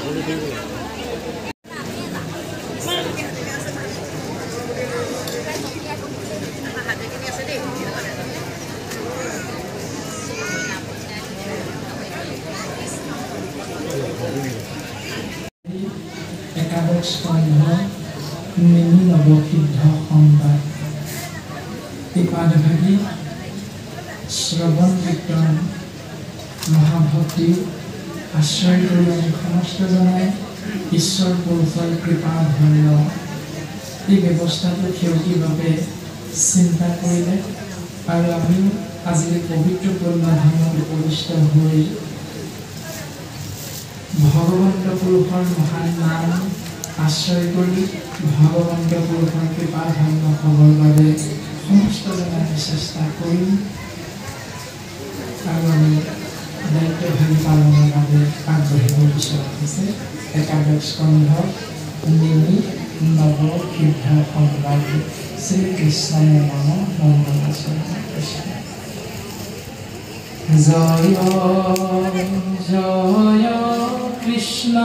একাদশ স্কন্ধ মিনি নৱসিদ্ধ সংবাদ কৃপাদভাগী শ্ৰৱণ কীৰ্তন মহাভক্তি আশ্ৰয় কৰি আমি সমস্তজনে ঈশ্বৰ পুৰুষৰ কৃপা ধন্য এই ব্যৱস্থাটো সেউকীৰ বাবে চিন্তা কৰিলে আৰু আমি আজি পবিত্ৰ পুণ্যধামত উপবিষ্ট হৈ ভগৱন্ত পুৰুষৰ মহান নাম আশ্ৰয় কৰি ভগৱন্ত পুৰুষৰ কৃপা ধন্য হ'বৰ বাবে সমস্তজনে আমি চেষ্টা কৰিম আৰু আমি দায়িত্বভাগী পালনৰ বাবে আগবাঢ়িব বিচৰা হৈছে একাদশ স্কন্ধ নিমি নৱসিদ্ধ সংবাদ শ্ৰীকৃষ্ণৰ নাম মংগলাচৰণ কৃষ্ণ জয় জয় কৃষ্ণ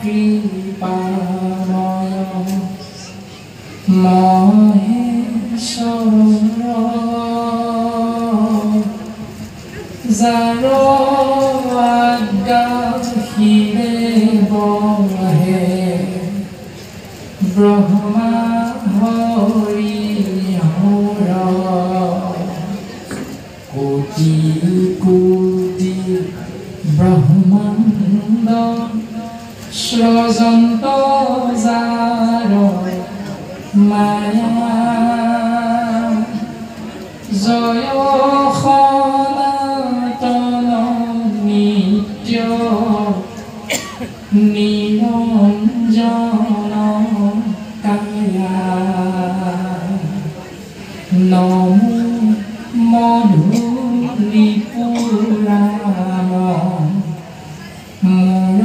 কৃপাময় মহেশ্বৰ যাৰ আজ্ঞাখিৰে বহে ব্ৰহ্মা হৰি হৰ কোটি কোটি ব্ৰহ্মাণ্ড সৃজন্ত যাৰ মায়া জয় সনাতন নিত্য নিৰঞ্জন কায়া নমো মধুৰি পুৰাণ মোৰ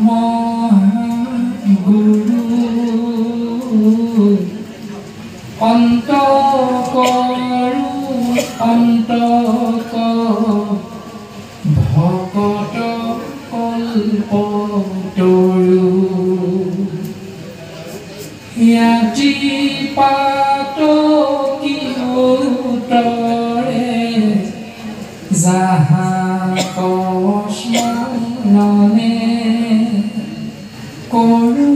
মহাগুৰু অন্ত কৰো অন্ত ভকত কল্পতৰু ইয়াতি পাত কিয়তৰে যাহা কস্মৰণে কৰো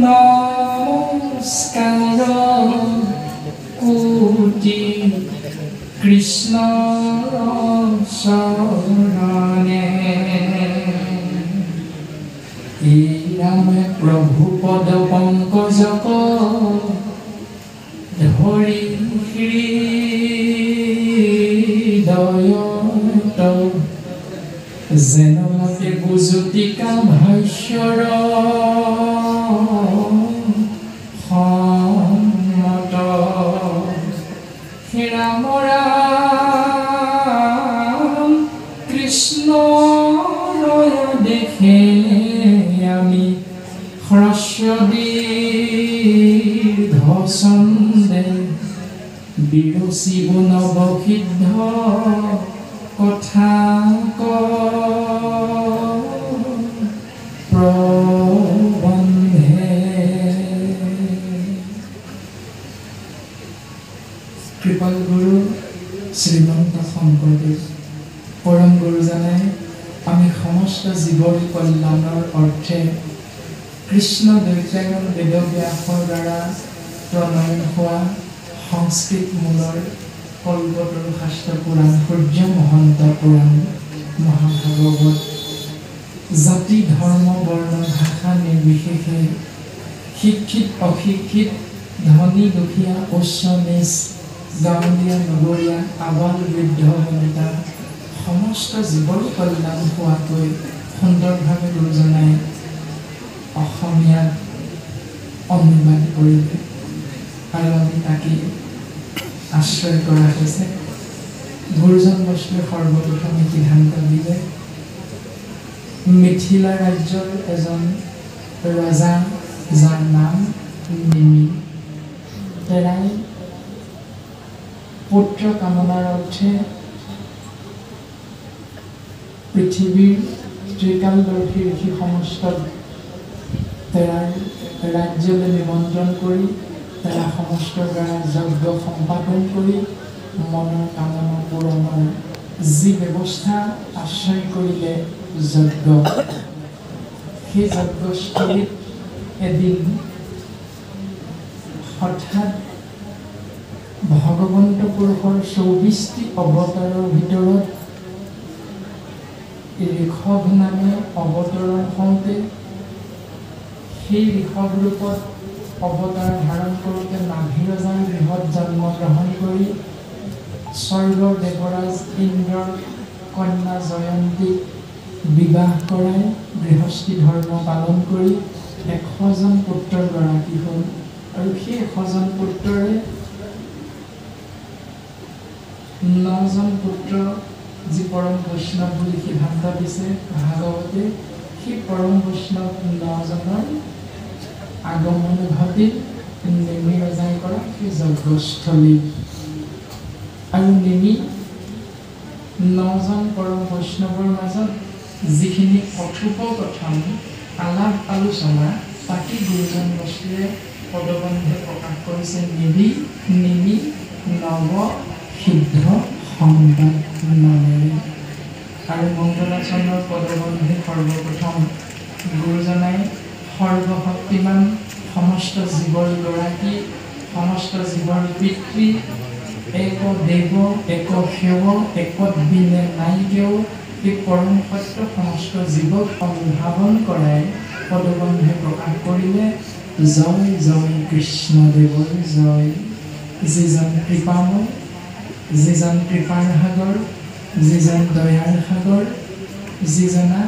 নমস্কাৰ কোটি কৃষ্ণ শৰণে এই ৰামে প্ৰভু পদ পংকজক ধৰি হৃদয়ত যেন মতে বুজুতিকা ভাষ্যৰ সন্মত হে ৰাম ৰাম কৃষ্ণ দেখে আমি হ্ৰস্ব দীৰ্ঘ ছন্দে বিৰচিব নৱসিদ্ধ কথা প্ৰবন্ধে কৃপাল গুৰু শ্ৰীমন্ত শংকৰদেৱ পৰম গুৰুজনে আমি সমস্ত জীৱৰ কল্যাণৰ অৰ্থে কৃষ্ণ দৈত্যায়ন বেদব্যাসৰ দ্বাৰা প্ৰণয়ন হোৱা সংস্কৃত মূলৰ কল্পতৰু শাস্ত্ৰ পুৰাণ সূৰ্য মহন্ত পুৰাণ মহাভাগৱত জাতি ধৰ্ম বৰ্ণ ভাষা নিৰ্বিশেষে শিক্ষিত অশিক্ষিত ধনী দুখীয়া উচ্চ নিচ গাঁৱলীয়া নগৰীয়া আবাল বৃদ্ধ বনিতা সমস্ত জীৱৰ কল্যাণ হোৱাকৈ সুন্দৰভাৱে গুৰুজনাই অসমীয়াত অনুবাদ কৰিলে আৰু আমি তাকে আশ্ৰয় কৰা হৈছে গুৰুজন বৈষ্ণৱে সৰ্বপ্ৰথমে সিদ্ধান্ত দিলে মিথিলা ৰাজ্যৰ এজন ৰজা যাৰ নাম নিমি তেৰাই পুত্ৰ কামনাৰ অৰ্থে পৃথিৱীৰ ত্ৰিকালদৰ্শী ঋষি সমস্ত ৰাজ্যলৈ নিমন্ত্ৰণ কৰি তেৰা সমস্ত দ্বাৰা যজ্ঞ সম্পাদন কৰি মনৰ কামনা পূৰণৰ যি ব্যৱস্থা আশ্ৰয় কৰিলে যজ্ঞ, সেই যজ্ঞস্থলীত এদিন হঠাৎ ভগৱন্ত পুৰুষৰ ২৪টি অৱতাৰৰ ভিতৰত ঋষভ নামে অৱতৰণ হওঁতে সেই ঋষভ ৰূপত অৱতাৰ ধাৰণ কৰোঁতে নাভিৰজাৰ গৃহত জন্মগ্ৰহণ কৰি স্বৰ্গৰ দেৱৰাজ ইন্দ্ৰৰ কন্যা জয়ন্তীক বিবাহ কৰাই গৃহস্থী ধৰ্ম পালন কৰি ১০০জন পুত্ৰৰ গৰাকী হ'ল। আৰু সেই ১০০জন পুত্ৰৰে ৯জন পুত্ৰ যি পৰম বৈষ্ণৱ বুলি সিদ্ধান্ত দিছে ভাগৱতে, সেই পৰম বৈষ্ণৱ ৯জনৰ আগমন ঘটিল নেমি ৰজাই কৰা সেই যজ্ঞস্থলী। আৰু নেমি ৯জন পৰম বৈষ্ণৱৰ মাজত যিখিনি কথোপকথন আলাপ আলোচনা তাকে গুৰুজন বস্তুৱে পদবন্ধে প্ৰকাশ কৰিছে। নিমি নৱ সিদ্ধ সংবাদ নামেৰে। আৰু মংগলাচৰণৰ পদবন্ধে সৰ্বপ্ৰথম গুৰুজনাই সৰ্বশক্তিমান সমস্ত জীৱৰ গৰাকী, সমস্ত জীৱৰ পিতৃ, এক দেৱ এক সেৱ একবিনে নাইকেও এই পৰম সত্য সমস্ত জীৱক অনুধাৱন কৰাই পদবন্ধে প্ৰকাশ কৰিলে জয় জয় কৃষ্ণদেৱৰ জয়। যিজন কৃপাময়, যিজন কৃপাৰ সাগৰ, যিজন দয়াৰ সাগৰ, যিজনা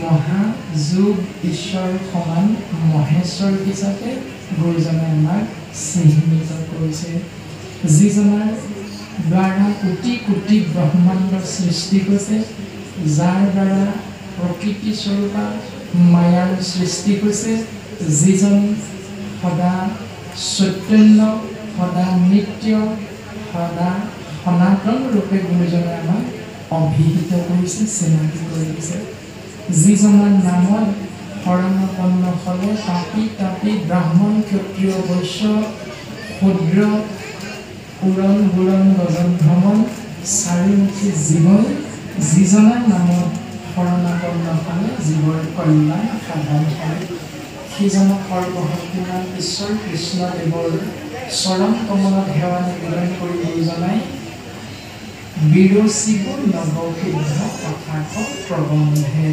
মহাযোগ ঈশ্বৰ সমান মহেশ্বৰ হিচাপে গুৰুজনাই আমাক চিহ্নিত কৰিছে। যিজনাৰ দ্বাৰা কোটি কোটি ব্ৰহ্মাণ্ড সৃষ্টি হৈছে, যাৰ দ্বাৰা প্ৰকৃতি স্বৰূপা মায়াৰ সৃষ্টি হৈছে, যিজন সদা চৈতন্য, সদা নিত্য, সদা সনাতন ৰূপে গুৰুজনে আমাক অভিহিত কৰিছে, চিনাকি কৰি দিছে। যিজনৰ নামত শৰণাপন্ন হ'লে তাপি তাপি ব্ৰাহ্মণ ক্ষত্ৰিয় বৈশ্য শূদ্ৰ পুৰণ বুৰণ গজন ভ্ৰমণ চাৰিমুখী জীৱন, যিজনৰ নামত শৰণাপন্ন হ'লে জীৱৰ কল্যাণ সাধন হয়, সেইজনক সৰ্বশক্তিমান ঈশ্বৰ কৃষ্ণদেৱৰ চৰণ কমলত সেৱা নিবেদন কৰি গুৰুজনাই বিৰচিব নৱসিদ্ধ কথাক প্ৰবন্ধে।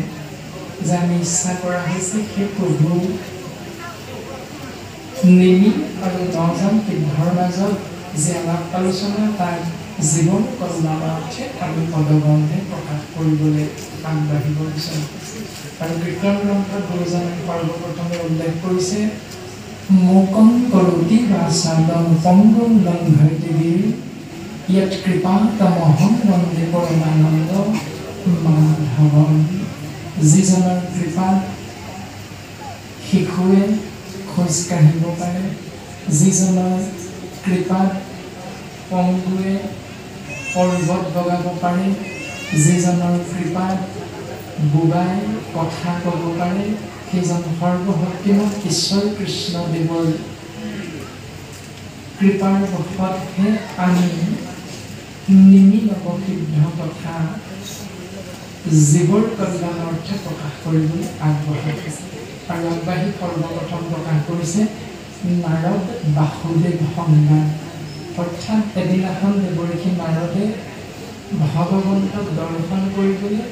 যে আমি ইচ্ছা কৰা হৈছে সেই প্ৰভু নেমি আৰু ৯জন সিদ্ধৰ মাজত যে আলাপ আলোচনা তাৰ জীৱন কল্যাণাৰ্থে আমি পদবন্ধে প্ৰকাশ কৰিবলৈ আগবাঢ়িব বিচাৰোঁ। আৰু কীৰ্তন গ্ৰন্থত গুৰুজনে সৰ্বপ্ৰথমে উল্লেখ কৰিছে মোকং কৰোতি বাচাদং পংগং লংঘয়তে গিৰি ইয়াত কৃপা তমহং বন্দে পৰমানন্দ মাধৱম। যিজনৰ কৃপাত শিশুৱে খোজ কাঢ়িব পাৰে, যিজনৰ কৃপাত পংগুৱে পৰ্বত বগাব পাৰে, যিজনৰ কৃপাত বুবাই কথা ক'ব পাৰে, সেইজন সৰ্বশক্তিমান ঈশ্বৰ কৃষ্ণদেৱৰ কৃপাৰ বশতহে আমি নিমি নৱসিদ্ধ কথা জীৱৰ কল্যাণাৰ্থে প্ৰকাশ কৰিবলৈ আগবঢ়াইছে। আৰু আগবাঢ়ি সৰ্বপ্ৰথম প্ৰকাশ কৰিছে নাৰদ বাসুদেৱ সংবাদ। অৰ্থাৎ এদিনাখন দেৱৰ্ষি নাৰদে ভগৱন্তক দৰ্শন কৰিবলৈ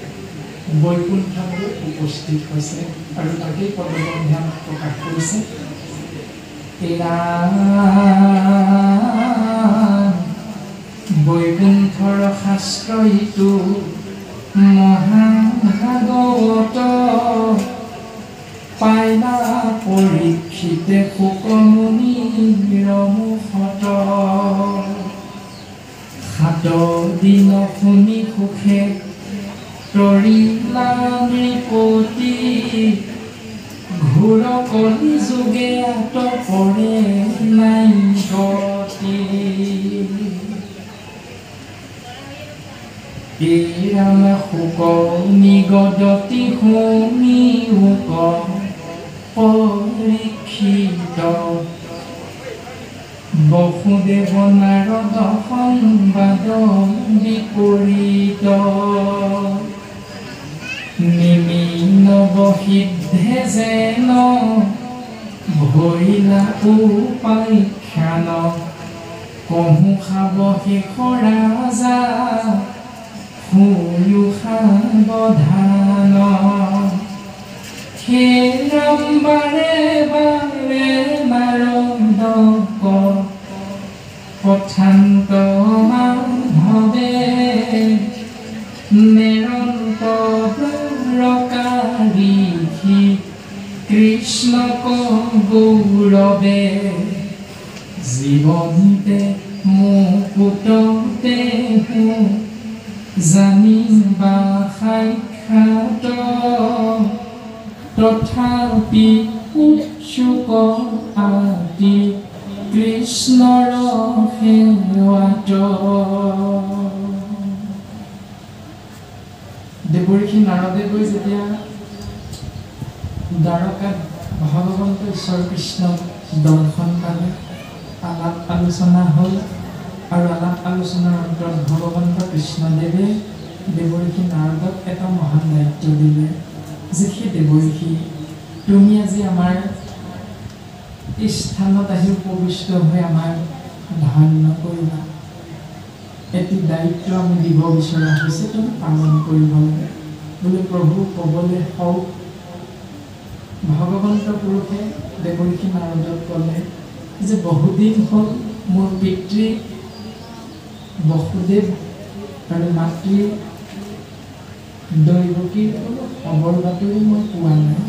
বৈকুণ্ঠলৈ উপস্থিত হৈছে। আৰু তাকেই পদবন্ধে আমাক প্ৰকাশ কৰিছে বৈকুণ্ঠৰ শাস্ত্ৰ ইটো মহাভাগৱত পাইলা পৰীক্ষিতে শুকমুনিৰ মুখত। ৭ দিন শুনি সুখে তৰিলা নৃপতি, ঘোৰ কলি যোগে আত পৰে নাই গতি। এৰাম শোক নিগদতি শুনি শোক পৰীক্ষিত বসুদেৱ নাৰদ সংবাদ বিপৰীত নিমিন বসিদ্ধে যেন ভৈলা উপাখ্যান কহু খাব শেষ ৰাজা শুয়ো সাৱধান হে ৰাম বাৰে বাৰে নাৰদক পঠান্ত মাধৱে নিৰন্তৰকাৰী কৃষ্ণক গৌৰৱে জীৱন্তে মুকুটতে জানিবা সাক্ষাৎ তথাপি উৎসুক আদি কৃষ্ণৰ সেৱাত দেৱৰ্ষি নাৰদেৱই যেতিয়া দ্বাৰকাত ভগৱন্ত ঈশ্বৰ কৃষ্ণক দৰ্শন পালে আলাপ আলোচনা হ'ল আৰু আলাপ আলোচনাৰ অন্তত ভগৱন্ত কৃষ্ণদেৱে দেৱৰ্ষি নাৰদক এটা মহান দায়িত্ব দিলে যে সেই দেৱৰ্ষি তুমি আজি আমাৰ এই স্থানত আহি উপবিষ্ট হৈ আমাৰ ধন্য কৰিবা এটি দায়িত্ব আমি দিব বিচৰা হৈছে তুমি পালন কৰিব লাগে বোলে প্ৰভু ক'বলৈ হওক ভগৱন্ত পুৰুষে দেৱৰ্ষি নাৰদক ক'লে যে বহুদিন হ'ল মোৰ পিতৃ বসুদেৱ আৰু মাতৃ দৈৱকীৰ কোনো খবৰ বাতৰি মই পোৱা নাই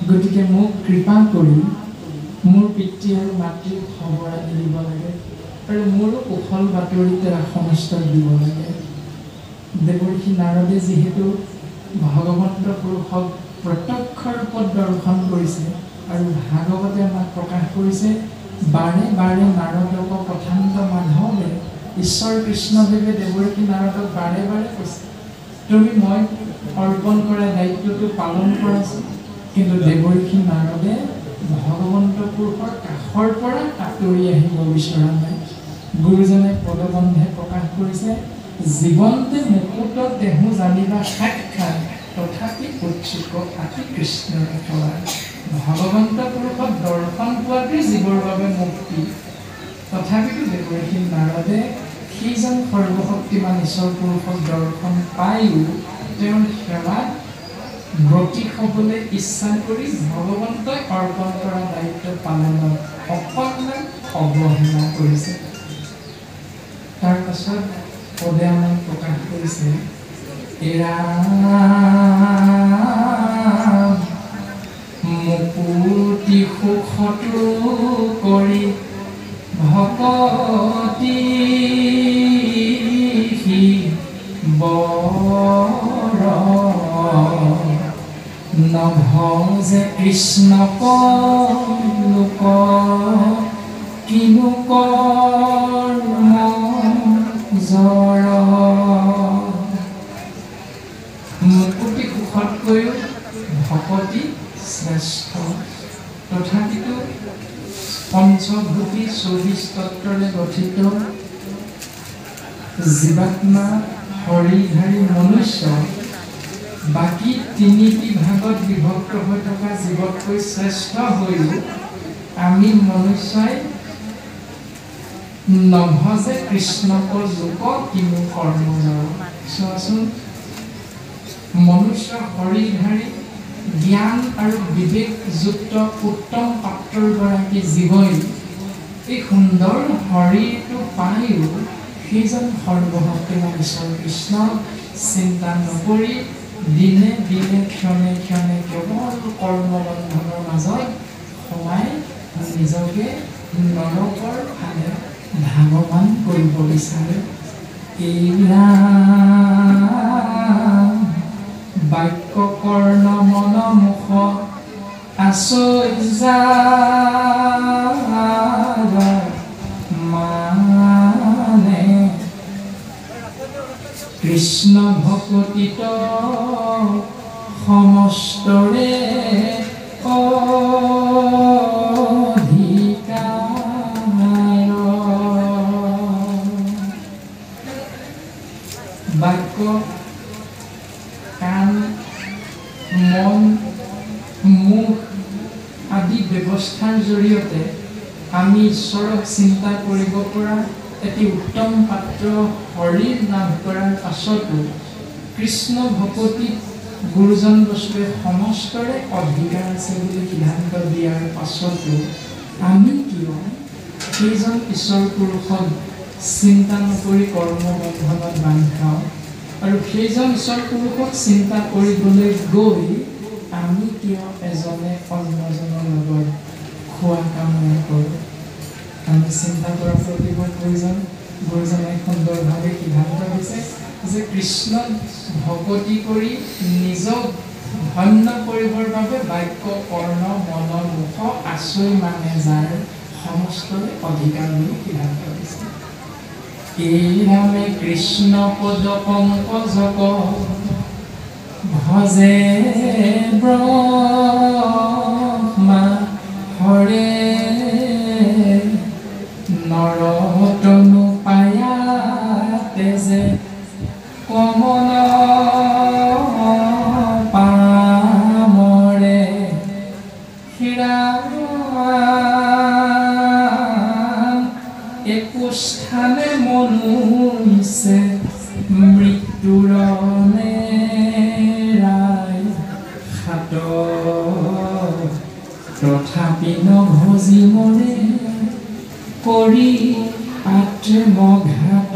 গতিকে মোক কৃপা কৰি মোৰ পিতৃ আৰু মাতৃৰ খবৰ আনি দিব লাগে আৰু মোৰো কুশল বাতৰি তেওঁ সমস্ত দিব লাগে দেৱৰ্ষি নাৰদে যিহেতু ভগৱন্ত পুৰুষক প্ৰত্যক্ষ ৰূপত দৰ্শন কৰিছে আৰু ভাগৱতে আমাক প্ৰকাশ কৰিছে বাৰে বাৰে নাৰদক পঠান্ত মাধৱে ঈশ্বৰ কৃষ্ণদেৱে দেৱৰ্ষি নাৰদক বাৰে বাৰে কৈছে তুমি মই অৰ্পণ কৰা দায়িত্বটো পালন কৰাচোন কিন্তু দেৱৰ্ষি নাৰদে ভগৱন্ত পুৰুষৰ কাষৰ পৰা আঁতৰি আহিব বিচৰা নাই গুৰুজনে পদবন্ধে প্ৰকাশ কৰিছে জীৱন্তে মুকুটত দেহু জানিবা সাক্ষাৎ তথাপি উৎসুক আতি কৃষ্ণৰ সেৱা ভগৱন্ত পুৰুষক দৰ্শন পোৱাটোৱেই জীৱৰ বাবে মুক্তি তথাপিতো দেৱৰ্ষি নাৰদে সেইজন সৰ্বশক্তিমান ঈশ্বৰ পুৰুষক দৰ্শন পায়ো তেওঁৰ সেৱাত ব্ৰতী হ'বলৈ ইচ্ছা কৰি ভগৱন্তই অৰ্পণ কৰা দায়িত্ব পালনত অকণমান অৱহেলা কৰিছে তাৰ পাছত পদে আমাক প্ৰকাশ কৰিছে এৰা মুকুতি সুখটো কৰি ভকতি বৰ নভজে কৃষ্ণক লোক কিনো কৰ্ম জৰ মুকুতি সুখতকৈও ভকতি শ্ৰেষ্ঠ তথাপিতো পঞ্চভূতি 24 তত্ত্বৰে গঠিত জীৱাত্মা হৰিধাৰী মনুষ্য বাকী তিনিটি ভাগত বিভক্ত হৈ থকা জীৱতকৈ শ্ৰেষ্ঠ হৈও আমি মনুষ্যই নভজে কৃষ্ণক লোক কিনো কৰ্ম জাৰ চোৱাচোন মনুষ্য হৰিধাৰী জ্ঞান আৰু বিবেকযুক্ত উত্তম পাত্ৰৰ গৰাকী জীৱই এই সুন্দৰ শৰীৰটো পায়ো সেইজন সৰ্বশক্তিমান ঈশ্বৰ কৃষ্ণক চিন্তা নকৰি দিনে দিনে ক্ষণে ক্ষণে কেৱল কৰ্মবন্ধনৰ মাজত সোমাই নিজকে নৰকৰ ফালে ধাৱমান কৰিব বিচাৰে বাক্য কৰ্ণ মন মুখ আচৰ্যা মানে কৃষ্ণ ভকতিত সমস্তৰে বাক্য কাণ মন মুখ আদি ব্যৱস্থাৰ জৰিয়তে আমি ঈশ্বৰক চিন্তা কৰিব পৰা এটি উত্তম পাত্ৰ শৰীৰ লাভ কৰাৰ পাছতো কৃষ্ণ ভকতিত গুৰুজন বসুৱে সমস্তৰে অধিকাৰ আছে বুলি সিদ্ধান্ত দিয়াৰ পাছতো আমি কিয় সেইজন ঈশ্বৰ পুৰুষক চিন্তা নকৰি কৰ্মবন্ধনত বান্ধি খাওঁ আৰু সেইজন ঈশ্বৰ পুৰুষক চিন্তা কৰিবলৈ গৈ আমি কিয় এজনে অন্যজনৰ লগত খোৱা কামনা কৰোঁ আমি চিন্তা কৰাৰ প্ৰতিবোৰ প্ৰয়োজন গুৰুজনে সুন্দৰভাৱে সিদ্ধান্ত দিছে যে কৃষ্ণক ভকতি কৰি নিজক ধন্য কৰিবৰ বাবে বাক্য কৰ্ণ মন মুখ আচৈ মানে যাৰ সমস্তৰে অধিকাৰ বুলি সিদ্ধান্ত দিছে এই নামে কৃষ্ণ পদ পংকজক ভজে ব্ৰহ্মা হৰে নৰতনু পায়া তেজে কমল পামৰে হীৰা একোস্থানে মনুষ্যে মৃত্যুৰ নেৰাই হাত তথাপি নভজি মৰে কৰি আত্মঘাত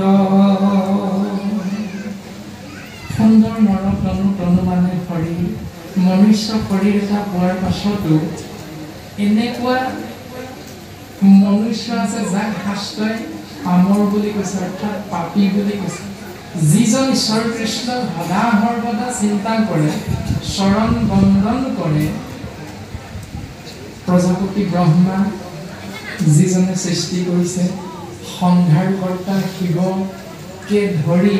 সুন্দৰ নৰতনু তনু মানে শৰীৰ মনুষ্য শৰীৰ এটা পোৱাৰ পাছতো এনেকুৱা মনুষ্য আছে যাক শাস্ত্ৰই পামৰ বুলি কৈছে অৰ্থাৎ পাপী বুলি কৈছে যিজন ঈশ্বৰ কৃষ্ণক সদা সৰ্বদা চিন্তা কৰে চৰণ বন্দন কৰে প্ৰজাপতি ব্ৰহ্মা যিজনে সৃষ্টি কৰিছে সংহাৰকৰ্তা শিৱকে ধৰি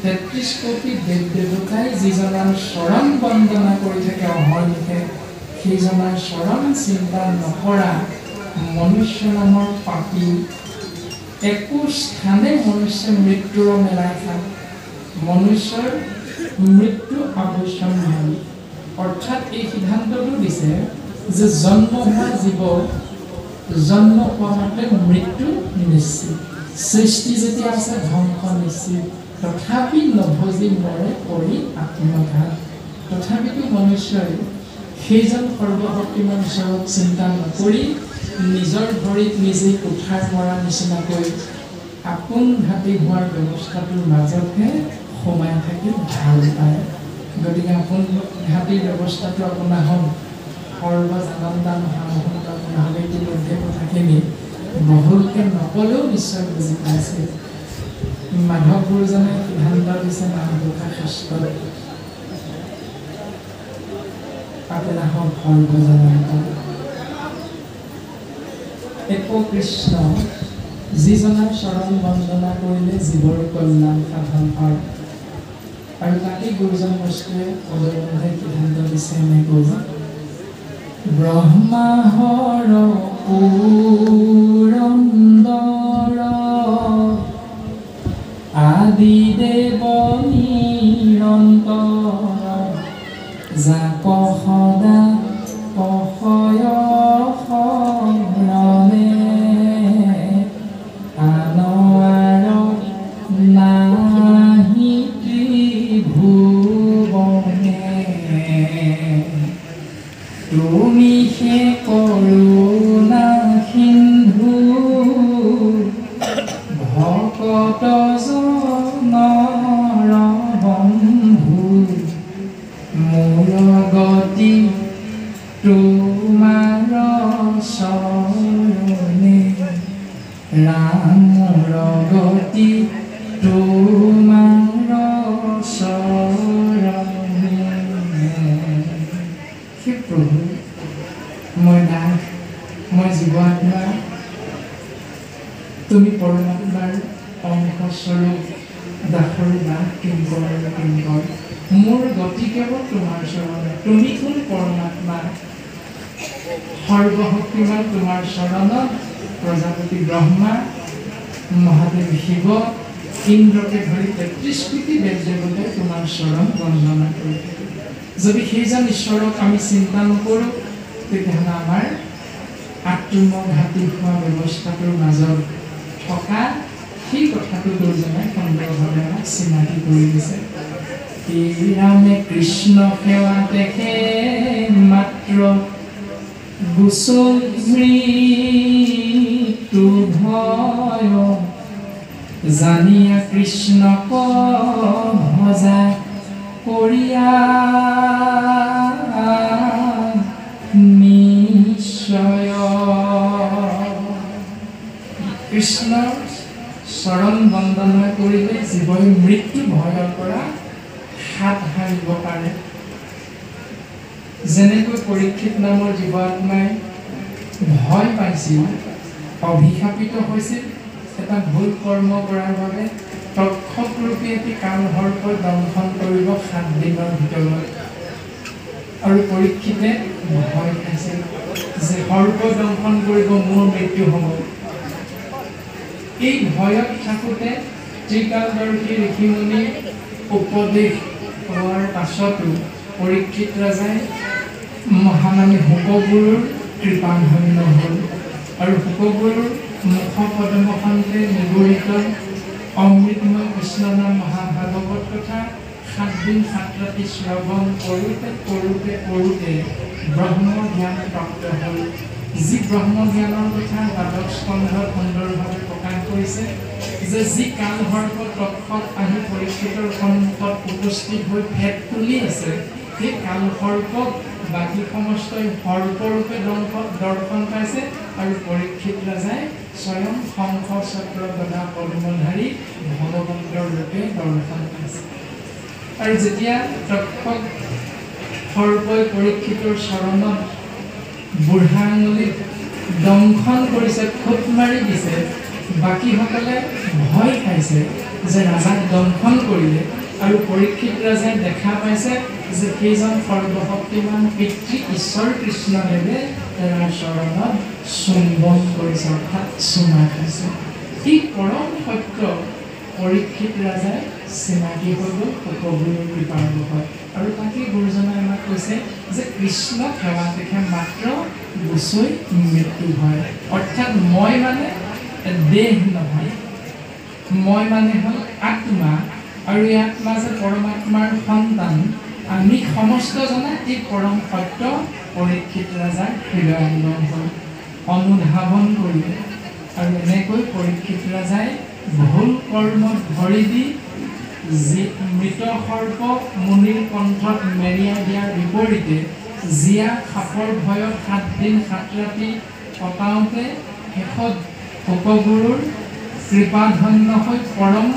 ৩৩ কোটি দেৱ দেৱতাই যিজনৰ চৰণ বন্দনা কৰি থাকে অহৰ্নিশে সেইজনৰ চৰণ চিন্তা নকৰা মনুষ্য নামৰ পাপী একো স্থানে মনুষ্য মৃত্যুৰ মেলাই খায় মনুষ্যৰ মৃত্যু অৱশ্যম্ভাৱী অৰ্থাৎ এই সিদ্ধান্তটো দিছে যে জন্ম হোৱা জীৱ জন্ম পোৱা মাত্ৰে মৃত্যু নিশ্চিত সৃষ্টি যেতিয়া আছে ধ্বংস নিশ্চিত তথাপি নভজি মৰে কৰি আত্মঘাত তথাপিতো মনুষ্যই সেইজন সৰ্বশক্তিমান ঈশ্বৰক চিন্তা নকৰি নিজৰ ভৰিত নিজেই কুঠাৰ মৰা নিচিনাকৈ আপোন ঘাটি হোৱাৰ ব্যৱস্থাটোৰ মাজতহে সোমাই থাকি ভাল পায় গতিকে আপোন ঘাটিৰ ব্যৱস্থাটো আপোনাৰ হ'ল সৰ্বজানন্দা মহামহন্ত আপোনাৰ হ'লে ইতিমধ্যে কথাখিনি বহুলকৈ নকলেও নিশ্চয় বুজি পাইছে মাধৱ গুৰুজনে সিদ্ধান্ত দিছে নামঘোষা শাস্ত্ৰত আপোনাৰ হ'ল সৰ্বজানন্দা একো কৃষ্ণ যিজনাৰ চৰণ বন্দনা কৰিলে জীৱৰ কল্যাণ সাধন হয় আৰু তাকে গুৰুজন বস্তুৱে পদবন্ধে সিদ্ধান্ত দিছে এনেকৈ ব্ৰহ্মাহৰ পুৰন্দৰ আদি দেৱ নিৰন্তৰ যাক সদা পশয় তুমি সে কৰুণা সিন্ধু ভকত জনৰ বন্ধু মোৰ গতি তোমাৰ চৰণে ৰামৰ গতি তোমাৰ চৰণে হে প্ৰভু মই নাথ মই জীৱাত্মা তুমি পৰমাত্মাৰ অংশস্বৰূপ দাসৰ দাস কিংকৰ কিংকৰ মোৰ গতি কেৱল তোমাৰ চৰণে তুমি কোন পৰমাত্মা সৰ্বশক্তিমান তোমাৰ চৰণত প্ৰজাপতি ব্ৰহ্মা মহাদেৱ শিৱ ইন্দ্ৰকে ধৰি ৩৩ কোটি দেৱ দেৱতাই তোমাৰ চৰণ বন্দনা কৰি থাকে যদি সেইজন ঈশ্বৰক আমি চিন্তা নকৰোঁ তেতিয়াহ'লে আমাৰ আত্মঘাতী হোৱা ব্যৱস্থাটোৰ মাজত থকা সেই কথাটো দুজনে সুন্দৰভাৱে আমাক চিনাকি কৰি দিছে ৰামে কৃষ্ণ সেৱা দেখে মাত্ৰ মৃত্যু ভয় জানিয়া কৃষ্ণক ভজা কৰিয়া নিশ্চয় কৃষ্ণৰ চৰণ বন্দনা কৰিলে জীৱই মৃত্যু ভয়ৰ পৰা হাত সাৰিব পাৰে যেনেকৈ পৰীক্ষিত নামৰ জীৱ আত্মাই ভয় পাইছিল অভিশাপিত হৈছিল এটা ভুল কৰ্ম কৰাৰ বাবে তক্ষকৰূপী এটি কালসৰ্পই দংশন কৰিব 7 দিনৰ ভিতৰত আৰু পৰীক্ষিতে ভয় খাইছিল যে সৰ্প দংশন কৰিব মোৰ মৃত্যু হ'ব এই ভয়ত থাকোঁতে ত্ৰিকালদৰ্শী ঋষিমুনি উপদেশ হোৱাৰ পাছতো পৰীক্ষিত ৰাজাই মহামানী শুকগুৰুৰ কৃপাধন্য হ'ল আৰু শুকগুৰুৰ মুখপদমখনতে নিগৰিত অমৃতময় কৃষ্ণনাম মহাভাগৱত কথা 7 দিন 7 ৰাতি শ্ৰৱণ কৰোঁতে ব্ৰহ্ম জ্ঞান প্ৰাপ্ত হ'ল যি ব্ৰহ্ম জ্ঞানৰ কথা দ্বাদশ স্কন্ধত সুন্দৰভাৱে প্ৰকাশ কৰিছে যে যি কালসৰ্প তক্ষক আহি পৰীক্ষিতৰ সন্মুখত উপস্থিত হৈ ফেট তুলি আছে সেই কালসৰ্পক বাকী সমস্তই সৰ্পৰূপে দৰ্শন পাইছে আৰু পৰীক্ষিত ৰাজাই স্বয়ং শংখ চক্ৰ গদা পদ্মধাৰী ভগৱন্তৰ ৰূপে দৰ্শন পাইছে আৰু যেতিয়া তক্ষক সৰ্পই পৰীক্ষিতৰ চৰণত বুঢ়া আঙুলিত দংশন কৰিছে খুট মাৰি দিছে বাকীসকলে ভয় খাইছে যে ৰাজাক দংশন কৰিলে আৰু পৰীক্ষিত ৰাজাই দেখা পাইছে যে সেইজন সৰ্বশক্তিমান পিতৃ ঈশ্বৰ কৃষ্ণদেৱে তেওঁৰ চৰণত চুম্বন কৰিছে অৰ্থাৎ চুমা খাইছে এই পৰম সত্য পৰীক্ষিত ৰাজাই চিনাকি হৈ গ'ল শুকগুৰুৰ কৃপাৰ বলত আৰু তাকে গুৰুজনে আমাক কৈছে যে কৃষ্ণ সেৱা দেখে মাত্ৰ গুচৈ মৃত্যু হয় অৰ্থাৎ মই মানে দেহ নহয় মই মানে হ'ল আত্মা আৰু এই আত্মা যে পৰমাত্মাৰ সন্তান আমি সমস্তজনে এই পৰম সত্য পৰীক্ষিত ৰাজাৰ হৃদয়ংগম হ'ল অনুধাৱন কৰিলে আৰু এনেকৈ পৰীক্ষিত ৰাজাই ভুল কৰ্মত ভৰি দি যি মৃত সৰ্প মুনিৰ কণ্ঠত মেৰিয়াই দিয়াৰ বিপৰীতে জীয়া সাপৰ ভয়ত 7 দিন 7 ৰাতি কটাওঁতে শেষত শুকগুৰুৰ কৃপাধন্য হৈ পৰম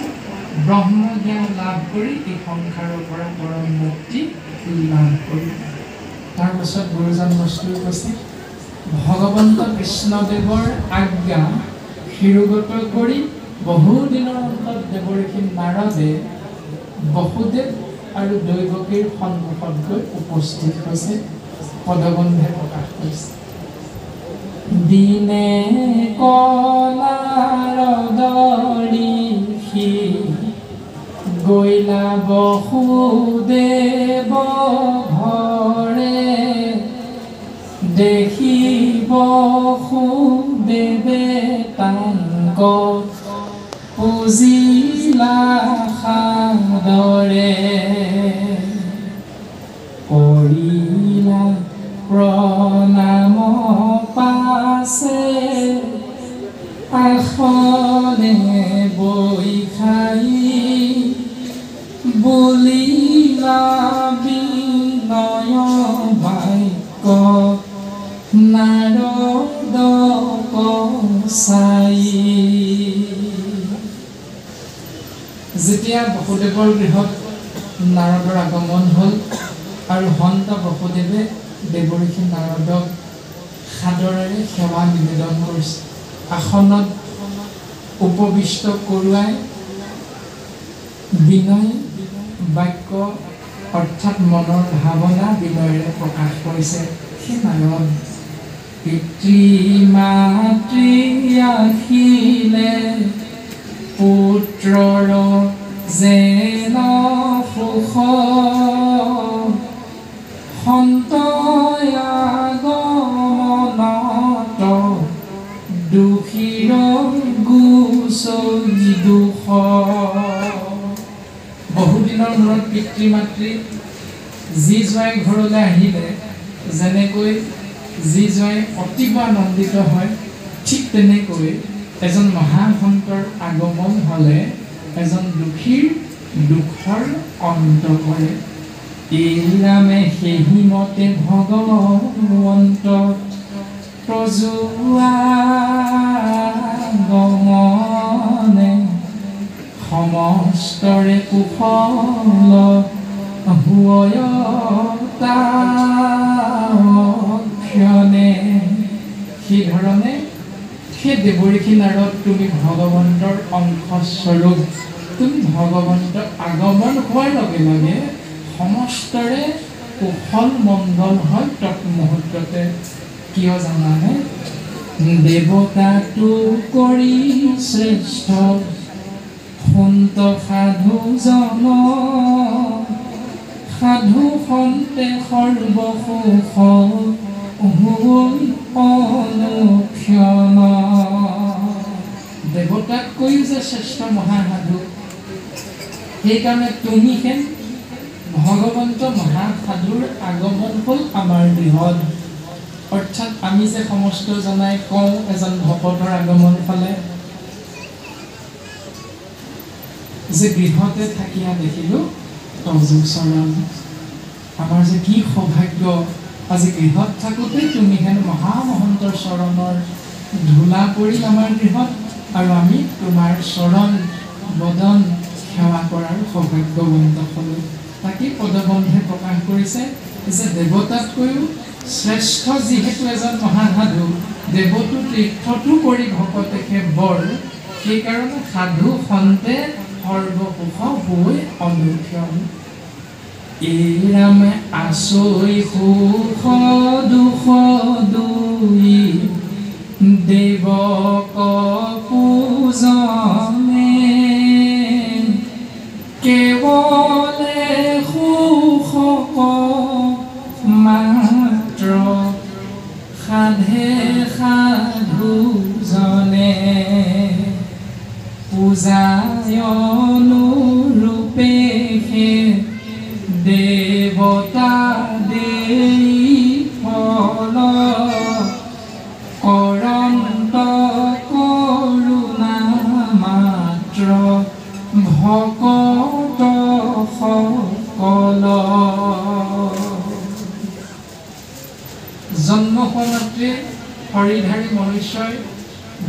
ব্ৰহ্ম জ্ঞান লাভ কৰি এই সংসাৰৰ পৰা পৰম মুক্তি লাভ কৰিলে তাৰপাছত গুৰুজন বস্তু কৈছে ভগৱন্ত কৃষ্ণদেৱৰ আজ্ঞা শিৰোগত কৰি বহুদিনৰ অন্তত দেৱঋষি নাৰদে বসুদেৱ আৰু দৈৱকীৰ সন্মুখত গৈ উপস্থিত হৈছে পদবন্ধে প্ৰকাশ কৰিছে দিনে কলাৰদৰিষি গৈলা বসুদেৱ ঘৰে দেখি বসুদেৱে তাংক পুজিলা সাদৰে কৰিলা প্ৰণাম পাছে আসনে বৈখাই বুলিলা বিনয় বাক্য নাৰদ কচাই যেতিয়া বসুদেৱৰ গৃহত নাৰদৰ আগমন হ'ল আৰু সন্ত বসুদেৱে দেৱঋষি নাৰদক সাদৰেৰে সেৱা নিবেদন কৰিছে আসনত উপবিষ্ট কৰোৱাই বিনয় বাক্য অৰ্থাৎ মনৰ ভাৱনা বিনয়েৰে প্ৰকাশ কৰিছে সেই নাৰদ। পিতৃ মাতৃ আহিলে পুত্ৰৰ যেন সুখ, সন্তই আগমনত দুখীৰ গুচৰি দুখ। বহুদিনৰ মূৰত পিতৃ মাতৃ যি জোঁৱাই ঘৰলৈ আহিলে যেনেকৈ যি জোঁৱাই অতিব আনন্দিত হয়, ঠিক তেনেকৈ এজন মহাসন্তৰ আগমন হ'লে এজন দুখীৰ দুখৰ অন্ত কৰে। এইৰামে সেই মতে ভগৱন্ত প্ৰজোৱা গমনে, সমস্তৰে কুশল হুয়তাক্ষণে। সেই ধৰণে সেই দেৱঋষি নাৰদ, তুমি ভগৱন্তৰ অংশস্বৰূপ। তুমি ভগৱন্ত আগমন হোৱাৰ লগে লগে সমস্তৰে কুশল মংগল হয় তৎমুহূৰ্ততে। কিয় জানানে? দেৱতাটো কৰি শ্ৰেষ্ঠ সন্ত সাধুজন, সাধু সন্তে সৰ্বসুখ হৈ অনুক্ষণ। দেৱতাতকৈও যে শ্ৰেষ্ঠ মহাসাধু, সেইকাৰণে তুমিহে ভগৱন্ত মহাসাধুৰ আগমন হ'ল আমাৰ গৃহত। অৰ্থাৎ আমি যে সমস্ত জনাই কওঁ এজন ভকতৰ আগমন হ'লে যে গৃহতে থাকিয়া দেখিলোঁ তজু চৰণ। আমাৰ যে কি সৌভাগ্য, আজি গৃহত থাকোঁতে তুমি হেন মহামহন্তৰ চৰণৰ ধূলা পৰিল আমাৰ গৃহত, আৰু আমি তোমাৰ চৰণ বদন সেৱা কৰাৰ সৌভাগ্যৱন্ত হ'লোঁ। তাকেই পদবন্ধে প্ৰকাশ কৰিছে যে দেৱতাতকৈও শ্ৰেষ্ঠ যিহেতু এজন মহাসাধু, দেৱতো তীৰ্থতো কৰি ভকতেকে বৰ, সেইকাৰণে সাধু সন্তে সৰ্বসুখ হৈ অনুক্ষণ। এইৰামে আচৈ সুখ দুখ দুই দেৱক পূজনে, কেৱলে সুখ মাত্ৰ সাধে সাধুজনে। পূজায় অনুৰূপে দেৱতা দেই ফল, কৰন্ত কৰোণা মাত্ৰ ভকত সকল। জন্ম হোৱা মাত্ৰে শৰীৰধাৰী মনুষ্যই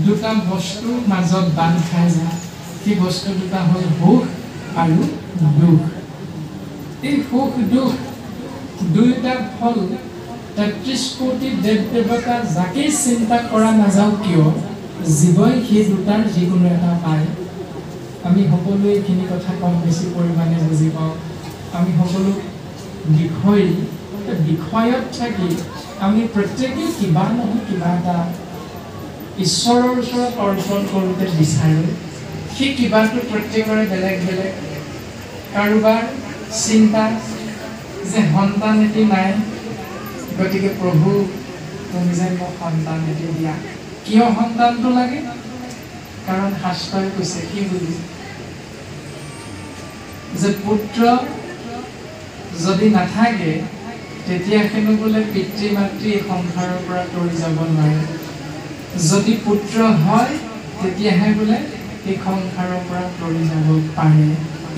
দুটা বস্তুৰ মাজত বান্ধ খাই যায়। সেই বস্তু দুটা হ'ল সুখ আৰু দুখ। এই সুখ দুখ দুয়োটা ফল ৩৩ কোটি দেৱ দেৱতা যাকেই চিন্তা কৰা নাযাওঁ কিয়, জীৱই সেই দুটাৰ যিকোনো এটা পায়। আমি সকলোৱে এইখিনি কথা কম বেছি পৰিমাণে বুজি পাওঁ। আমি সকলো বিষয়ত থাকি আমি প্ৰত্যেকেই কিবা নহয় কিবা এটা ঈশ্বৰৰ ওচৰত অৰ্পণ কৰোঁতে বিচাৰোঁ। সেই কিবাটো প্ৰত্যেকৰে বেলেগ বেলেগ। কাৰোবাৰ চিন্তা যে সন্তান এটি নাই, গতিকে প্ৰভু তুমি যে মোক সন্তান এটি দিয়া। কিয় সন্তানটো লাগে? কাৰণ শাস্ত্ৰই কৈছে কি বুলি, যে পুত্ৰ যদি নাথাকে তেতিয়া হেনো বোলে পিতৃ মাতৃ সংসাৰৰ পৰা তৰি যাব নোৱাৰে। যদি পুত্ৰ হয় তেতিয়াহে বোলে এই সংসাৰৰ পৰা তৰি যাব পাৰে।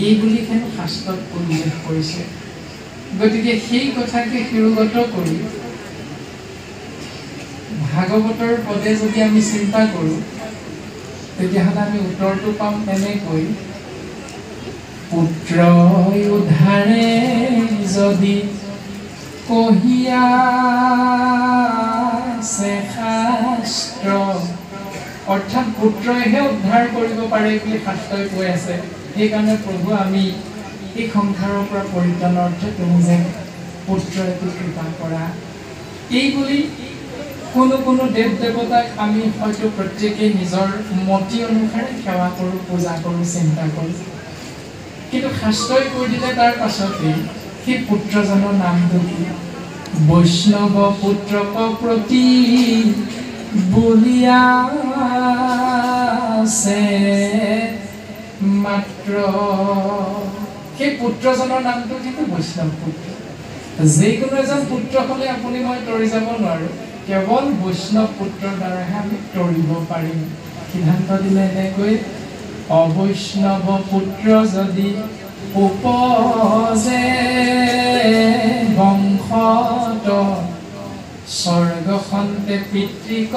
এই বুলি হেনো শাস্ত্ৰত উল্লেখ কৰিছে। গতিকে সেই কথাকে শিৰোগত কৰি ভাগৱতৰ পদে যদি আমি চিন্তা কৰোঁ, তেতিয়াহ'লে আমি উত্তৰটো পাম এনেকৈ, পুত্ৰ উদ্ধাৰে যদি কহিয়াছে শাস্ত্ৰ, অৰ্থাৎ পুত্ৰইহে উদ্ধাৰ কৰিব পাৰে বুলি শাস্ত্ৰই কৈ আছে। সেইকাৰণে প্ৰভু আমি এই সংসাৰৰ পৰা পৰিত্ৰাণৰ অৰ্থে তুমি যেন পুত্ৰ এটি কৃপা কৰা। এই বুলি কোনো দেৱ দেৱতাক আমি হয়তো প্ৰত্যেকেই নিজৰ মতি অনুসাৰে সেৱা কৰোঁ, পূজা কৰোঁ, চিন্তা কৰোঁ। কিন্তু শাস্ত্ৰই কৈ দিলে তাৰ পাছতে সেই পুত্ৰজনৰ নামটো কি? বৈষ্ণৱ পুত্ৰক প্ৰতি বলিয়াছে মাত্ৰ। সেই পুত্ৰজনৰ নামটো কিন্তু বৈষ্ণৱ পুত্ৰ। যিকোনো এজন পুত্ৰ হ'লে আপুনি মই তৰি যাব নোৱাৰোঁ, কেৱল বৈষ্ণৱ পুত্ৰৰ দ্বাৰাহে আমি তৰিব পাৰিম। সিদ্ধান্ত দিলে এনেকৈ, অবৈষ্ণৱ পুত্ৰ যদি উপজে বংশত স্বৰ্গখন্তে পিতৃক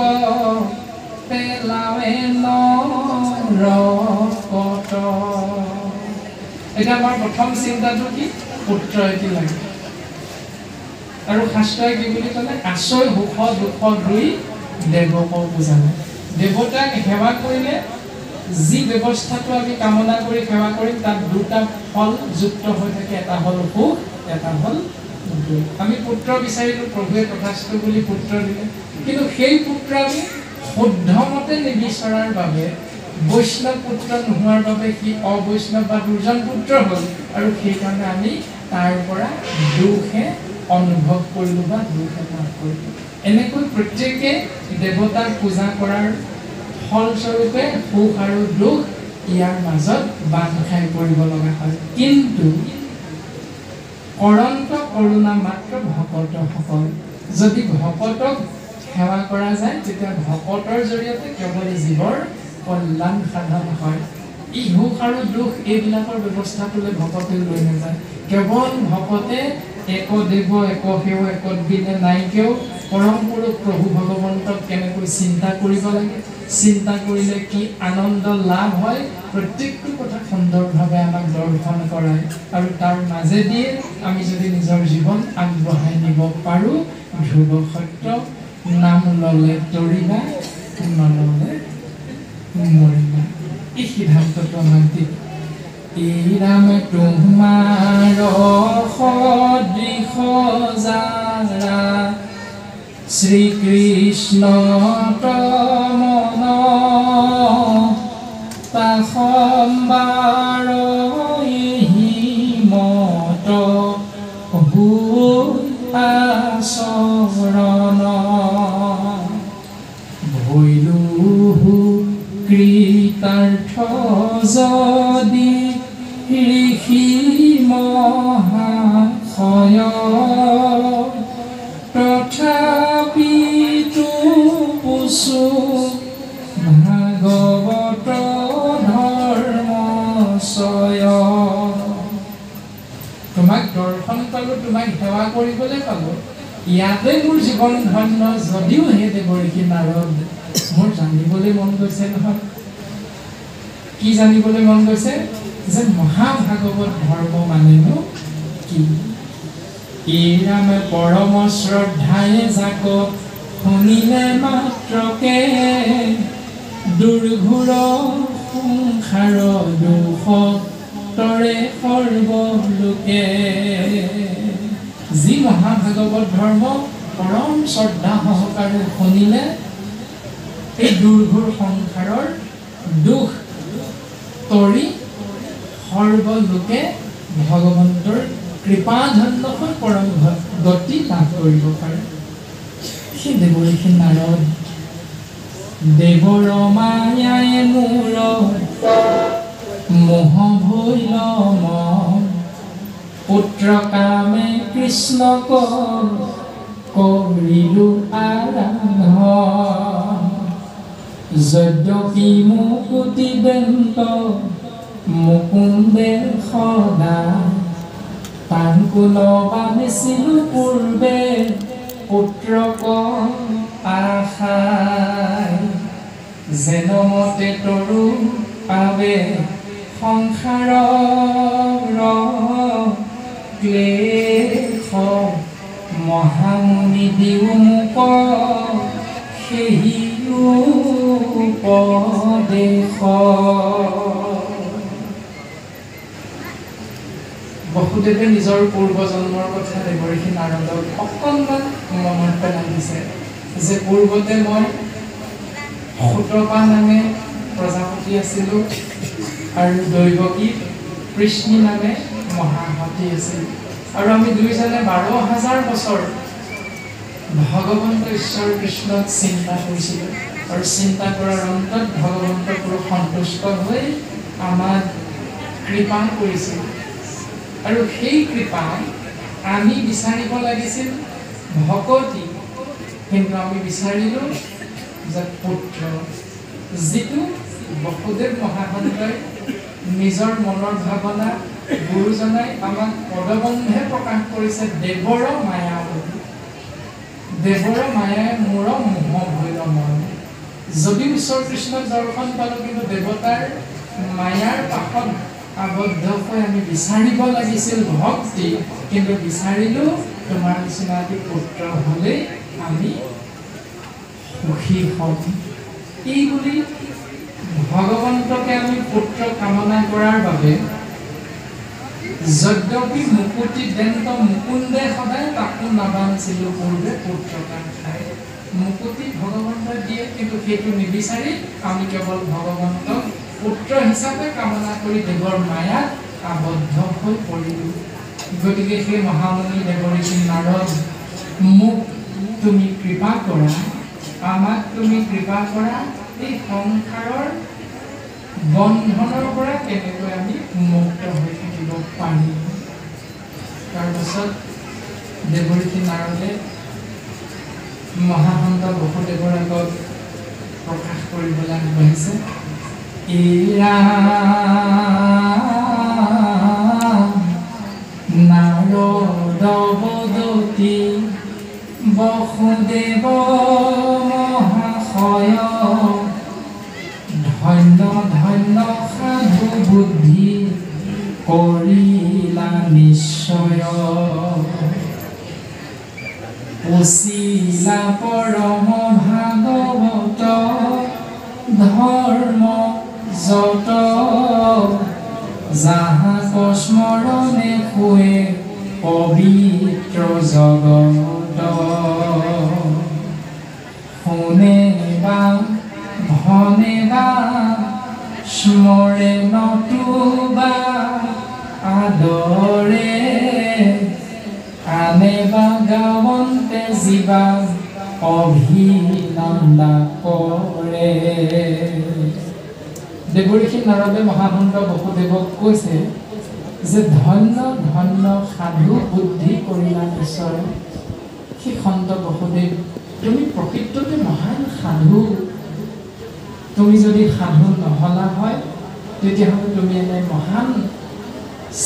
পেলাৱে নৰকত। এতিয়া আমাৰ প্ৰথম চিন্তাটো কি? পুত্ৰ এটি লাগে। আৰু শাস্ত্ৰই কি বুলি ক'লে? আচৈ সুখ দুখ ধুই দেৱক বুজালে। দেৱতাক সেৱা কৰিলে যি ব্যৱস্থাটো আমি কামনা কৰি সেৱা কৰিম তাত দুটা ফল যুক্ত হৈ থাকে, এটা হ'ল সুখ, এটা হ'ল দুখ। আমি পুত্ৰ বিচাৰিলোঁ, প্ৰভুৱে তথাস্তু বুলি পুত্ৰ দিলে। কিন্তু সেই পুত্ৰ আমি শুদ্ধমতে নিবিচৰাৰ বাবে, বৈষ্ণৱ পুত্ৰ নোহোৱাৰ বাবে সি অবৈষ্ণৱ বা দুৰ্জন পুত্ৰ হ'ল। আৰু সেইকাৰণে আমি তাৰ পৰা দুখহে অনুভৱ কৰিলোঁ বা দুখহে লাভ কৰিলোঁ। এনেকৈ প্ৰত্যেকে দেৱতাক পূজা কৰাৰ ফলস্বৰূপে সুখ আৰু দুখ ইয়াৰ মাজত বান্ধ খাই পৰিব লগা হয়। কিন্তু অনন্ত কৰুণা মাত্ৰ ভকতসকল। যদি ভকতক সেৱা কৰা যায় তেতিয়া ভকতৰ জৰিয়তে কেৱল জীৱৰ কল্যাণ সাধন হয়। ই সুখ আৰু দুখ এইবিলাকৰ ব্যৱস্থাটোলৈ ভকতে লৈ নাযায়। কেৱল ভকতে এক দেৱ এক সেৱ একবিনে নাইকেও পৰম পুৰুষ প্ৰভু ভগৱন্তক কেনেকৈ চিন্তা কৰিব লাগে, চিন্তা কৰিলে কি আনন্দ লাভ হয়, প্ৰত্যেকটো কথা সুন্দৰভাৱে আমাক দৰ্শন কৰায়। আৰু তাৰ মাজেদিয়ে আমি যদি নিজৰ জীৱন আগবঢ়াই নিব পাৰোঁ, ধ্ৰুৱ সত্য নাম ল'লে তৰিবা, নল'লে মৰিবা। এই সিদ্ধান্তটো আমাক দিয়ে। এই ৰাম তোমাৰ সদৃশ যাৰা শ্ৰীকৃষ্ণ তমন তা সম্বাৰ মত আচৰণ ভৈলো কৃতাৰ্থ যদি ঋষি মহাশয় তথাপিতো পুছু ভাগৱত ধৰ্মচয়। তোমাক দৰ্শন পালোঁ, তোমাক সেৱা কৰিবলৈ পালোঁ, ইয়াতে মোৰ জীৱন ধন্য। যদিও হে দেৱৰ্ষি নাৰদ, মোৰ জানিবলৈ মন গৈছে নহয়। কি জানিবলৈ মন গৈছে? যে মহাভাগৱত ধৰ্ম মানেনো কি? এই ৰামে পৰম শ্ৰদ্ধায়ে যাক শুনিলে মাত্ৰকে দুৰ্ঘোৰ সংসাৰ দুখ তৰে সৰ্বলোকে। যি মহাভাগৱত ধৰ্ম পৰম শ্ৰদ্ধা সহকাৰে শুনিলে এই দুৰ্ঘোৰ সংসাৰৰ দুখ তৰি সৰ্বলোকে ভগৱন্তৰ কৃপাধন্য হৈ পৰম গতি লাভ কৰিব পাৰে। সেই দেৱৰ্ষি নাৰদ দেৱৰ মায়াই মোৰ মোহ ভৈল মন পুত্ৰ কামে কৃষ্ণক কৰিলোঁ আৰাধন যদ্যপি মুকুতি বেন্ত মুকুন্দে সদা তানকো নবানিছিলোঁ পূৰ্বে পুত্ৰক আশাই যেন মতে তৰু পাবে সংসাৰৰ ক্লেশ মহামুনি দিও মোক সেই উপদেশ। বসুদেৱে নিজৰ পূৰ্বজন্মৰ কথা দেৱঋষি নাৰদক অকণমান মনত পেলাই দিছে যে পূৰ্বতে মই সুতপা নামে প্ৰজাপতি আছিলোঁ আৰু দৈৱকী কৃষ্ণী নামে মহাসতী আছিল আৰু আমি দুইজনে 12,000 বছৰ ভগৱন্ত ঈশ্বৰ কৃষ্ণক চিন্তা কৰিছিলোঁ আৰু চিন্তা কৰাৰ অন্তত ভগৱন্ত পুৰুষ সন্তুষ্ট হৈ আমাক কৃপা কৰিছিল আৰু সেই কৃপা আমি বিচাৰিব লাগিছিল ভকতি কিন্তু আমি বিচাৰিলোঁ যে পুত্ৰ যিটো বসুদেৱ মহাসন্তই নিজৰ মনৰ ভাৱনা গুৰুজনাই আমাক পদবন্ধে প্ৰকাশ কৰিছে দেৱৰ মায়া বুলি দেৱৰ মায়াই মোৰ মোহ ভৈৰ মন যদিও ঈশ্বৰ কৃষ্ণক দৰ্শন পালোঁ কিন্তু দেৱতাৰ মায়াৰ পাশত আবদ্ধ হৈ আমি বিচাৰিব লাগিছিল ভক্তি কিন্তু বিচাৰিলোঁ তোমাৰ নিচিনা এটি পুত্ৰ হ'লে আমি সুখী হ'ম এই বুলি ভগৱন্তকে আমি পুত্ৰ কামনা কৰাৰ বাবে যদ্যপি মুকুতি দেন্ত মুকুন্দে সদায় তাকো নাবাঞ্চিলোঁ পূৰ্বে পুত্ৰকান খাই মুকুতি ভগৱন্তই দিয়ে কিন্তু সেইটো নিবিচাৰি আমি কেৱল ভগৱন্তক পুত্ৰ হিচাপে কামনা কৰি দেৱৰ মায়াত আবদ্ধ হৈ পৰিলোঁ গতিকে সেই মহামুনি দেৱঋষি নাৰদ মোক তুমি কৃপা কৰা আমাক তুমি কৃপা কৰা এই সংসাৰৰ বন্ধনৰ পৰা কেনেকৈ আমি মুক্ত হৈ থাকিব পাৰিম তাৰপাছত দেৱঋষি নাৰদে মহাসন্ত বসুদেৱৰ আগত প্ৰকাশ কৰিবলৈ আগবাঢ়িছে নাৰদবদতি বসুদেৱ মহাশয় ধন্য ধন্য সাধু বুদ্ধি কৰিলা নিশ্চয় পুছিলা পৰম ভাগৱত ধৰ্ম যত যাহাক স্মৰণে শুৱে পবিত্ৰ জগত শুনে বা ভনে বা স্মৰে নতুবা আদৰে আনে বা গাৱন্তে জীৱা অভিনন্দা কৰে দেৱঋষি নাৰদে মহাসন্ত বসুদেৱক কৈছে যে ধন্য ধন্য সাধু বুদ্ধি কৰিলা নিশ্চয় সেই সন্ত বসুদেৱ তুমি প্ৰকৃততে মহান সাধু তুমি যদি সাধু নহলা হয় তেতিয়াহ'লে তুমি এনে মহান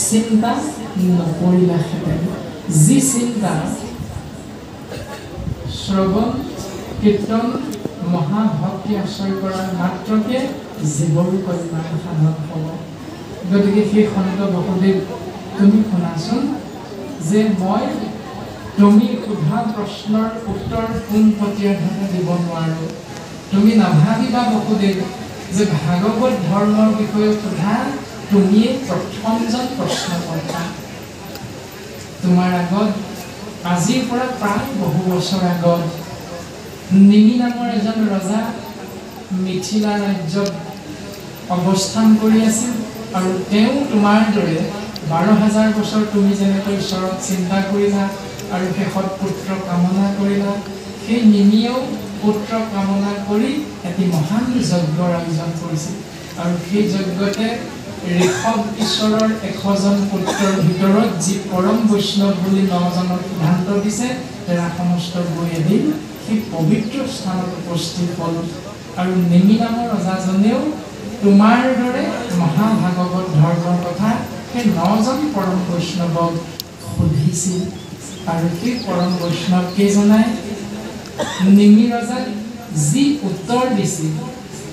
চিন্তা নকৰিলাহেঁতেন যি চিন্তা শ্ৰৱণ কীৰ্তন মহাভক্তি আশ্ৰয় কৰাৰ মাত্ৰকে জীৱৰো কল্যাণ সাধন হ'ব গতিকে সেই সন্ত বসুদেৱ তুমি শুনাচোন যে মই তুমি সোধা প্ৰশ্নৰ উত্তৰ পোনপটীয়াভাৱে দিব নোৱাৰোঁ তুমি নাভাবিবা বসুদেৱ যে ভাগৱত ধৰ্মৰ বিষয়ে সোধা তুমিয়ে প্ৰথমজন প্ৰশ্নকৰ্তা তোমাৰ আগত আজিৰ পৰা প্ৰায় বহু বছৰ আগত নিমি নামৰ এজন ৰজা মিথিলা ৰাজ্যত অৱস্থান কৰি আছিল আৰু তেওঁ তোমাৰ দৰে 12,000 বছৰ তুমি যেনেকৈ ঈশ্বৰক চিন্তা কৰিলা আৰু শেষত পুত্ৰ কামনা কৰিলা সেই নিমিয়েও পুত্ৰ কামনা কৰি এটি মহান যজ্ঞৰ আয়োজন কৰিছিল আৰু সেই যজ্ঞতে ঋষভ ঈশ্বৰৰ 100জন পুত্ৰৰ ভিতৰত যি পৰম বৈষ্ণৱ বুলি 9জনৰ সিদ্ধান্ত দিছে তেৰা সমস্ত গৈ এদিন সেই পবিত্ৰ স্থানত উপস্থিত হ'ল আৰু নিমি নামৰ ৰজাজনেও তোমাৰ দৰে মহাভাগৱত ধৰ্মৰ কথা সেই 9জন পৰম বৈষ্ণৱক সুধিছিল আৰু সেই পৰম বৈষ্ণৱ কেইজনাই নিমি ৰজাক যি উত্তৰ দিছিল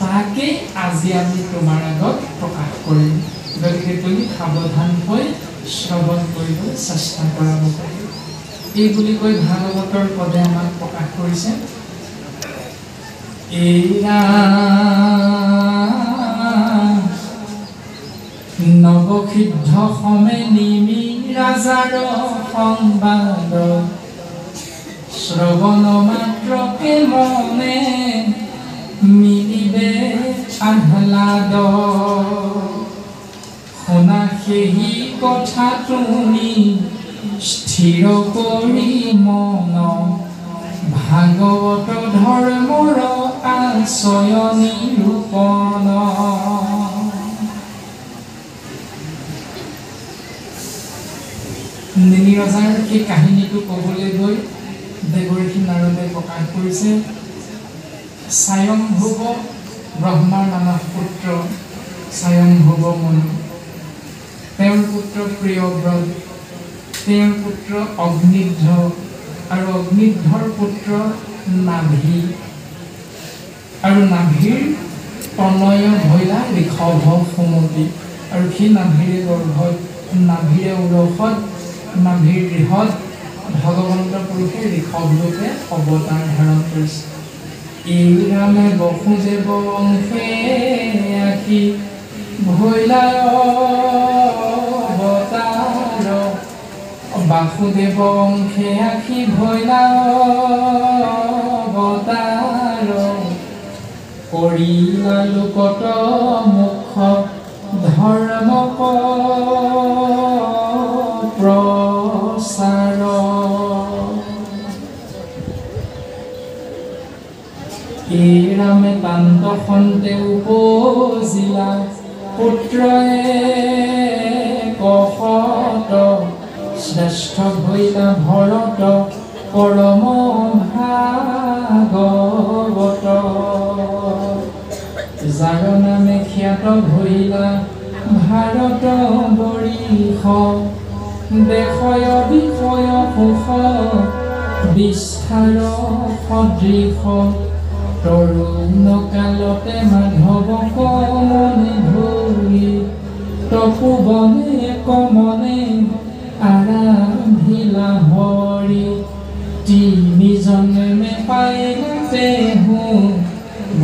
তাকে আজি আমি তোমাৰ আগত প্ৰকাশ কৰিম গতিকে তুমি সাৱধান হৈ শ্ৰৱণ কৰিবলৈ চেষ্টা কৰাব পাৰিব এই বুলি কৈ ভাগৱতৰ পদে আমাক প্ৰকাশ কৰিছে এয়া নৱসিদ্ধ সমে নিমি ৰাজাৰ সংবাদ শ্ৰৱণ মাত্ৰকে মনে মিলিবে আহ্লাদ শুনা সেই কথা তুমি স্থিৰ কৰি মন ভাগৱত ধৰ্মৰ আশ্ৰয় নিৰূপণ নেনি ৰজাৰ এই কাহিনীটো ক'বলৈ গৈ দেৱঋষি নাৰদে প্ৰকাশ কৰিছে স্বয়ম্ভুৱ ব্ৰহ্মাৰ মানস পুত্ৰ স্বয়ম্ভুৱ মনু তেওঁৰ পুত্ৰ প্ৰিয়ব্ৰত তেওঁৰ পুত্ৰ অগ্নিধ্ৰ আৰু অগ্নিধ্ৰৰ পুত্ৰ নাভি আৰু নাভিৰ তনয় ভৈলা ঋষভ সুমতি আৰু সেই নাভিৰে গৰ্ভত নাভিৰে উৰসত নাভিৰ গৃহত ভগৱন্ত পুৰুষে ঋষভ ৰূপে অৱতাৰ ধাৰণ কৰিছে এই ৰামে বসুদেৱ অংশে আশী ভৈলা অৱতাৰ বাসুদেৱ অংশে আশী ভৈলা অৱতাৰ কৰিলা লোকত মুখ ধৰ্ম প্ৰচাৰ এই ৰামে তান্ত খন্তে উপজিলা পুত্ৰয়ে কশত শ্ৰেষ্ঠ ভৈলা ভৰত পৰম ভাগৱত যাৰ নামে খ্যাত ভৈলা ভাৰত বৰিষ দেশয় বিষয় সুখ বিস্তাৰ সদৃশ তৰুণ কালতে মাধৱক মনে ধৰি তপোবনে কমনে আৰাধিলা হৰি তিনিজনে পাইলাতে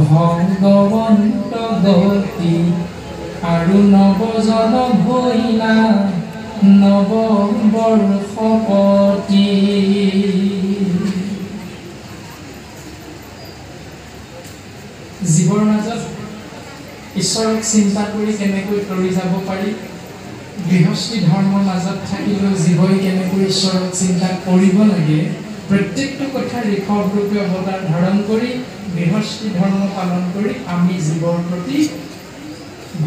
ভগৱন্ত গতি আৰু নৱজন ভৈলা নৱবৰ্ষপতি জীৱৰ মাজত ঈশ্বৰক চিন্তা কৰি কেনেকৈ তৰি যাব পাৰি গৃহস্থী ধৰ্মৰ মাজত থাকিলেও জীৱই কেনেকৈ ঈশ্বৰক চিন্তা কৰিব লাগে প্ৰত্যেকটো কথা ঋষভ ৰূপে অৱতাৰ ধাৰণ কৰি গৃহস্থী ধৰ্ম পালন কৰি আমি জীৱৰ প্ৰতি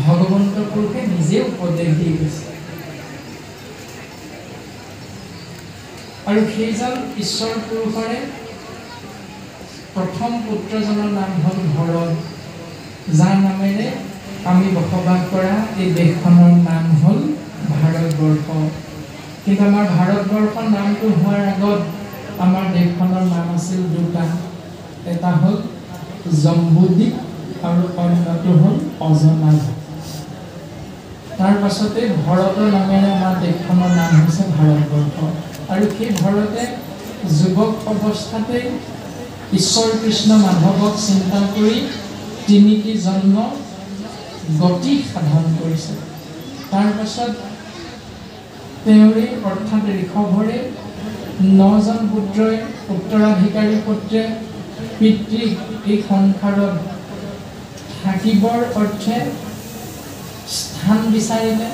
ভগৱন্ত পুৰুষে নিজে উপদেশ দি গৈছে আৰু সেইজন ঈশ্বৰ পুৰুষৰে প্ৰথম পুত্ৰজনৰ নাম হ'ল ভৰত যাৰ নামেৰে আমি বসবাস কৰা এই দেশখনৰ নাম হ'ল ভাৰতবৰ্ষ কিন্তু আমাৰ ভাৰতবৰ্ষৰ নামটো হোৱাৰ আগত আমাৰ দেশখনৰ নাম আছিল দুটা এটা হ'ল জম্বুদ্বীপ আৰু অন্যটো হ'ল অজনাভ তাৰ পাছতে ভৰতৰ নামেৰে আমাৰ দেশখনৰ নাম হৈছে ভাৰতবৰ্ষ আৰু সেই ভৰতে যুৱক অৱস্থাতে ঈশ্বৰ কৃষ্ণ মাধৱক চিন্তা কৰি তিনিটি জন্ম গতি সাধন কৰিছে তাৰ পাছত তেওঁৰে অৰ্থাৎ ঋষভৰে 9জন পুত্ৰই উত্তৰাধিকাৰী পুত্ৰে পিতৃক এই সংসাৰত থাকিবৰ অৰ্থে স্থান বিচাৰিলে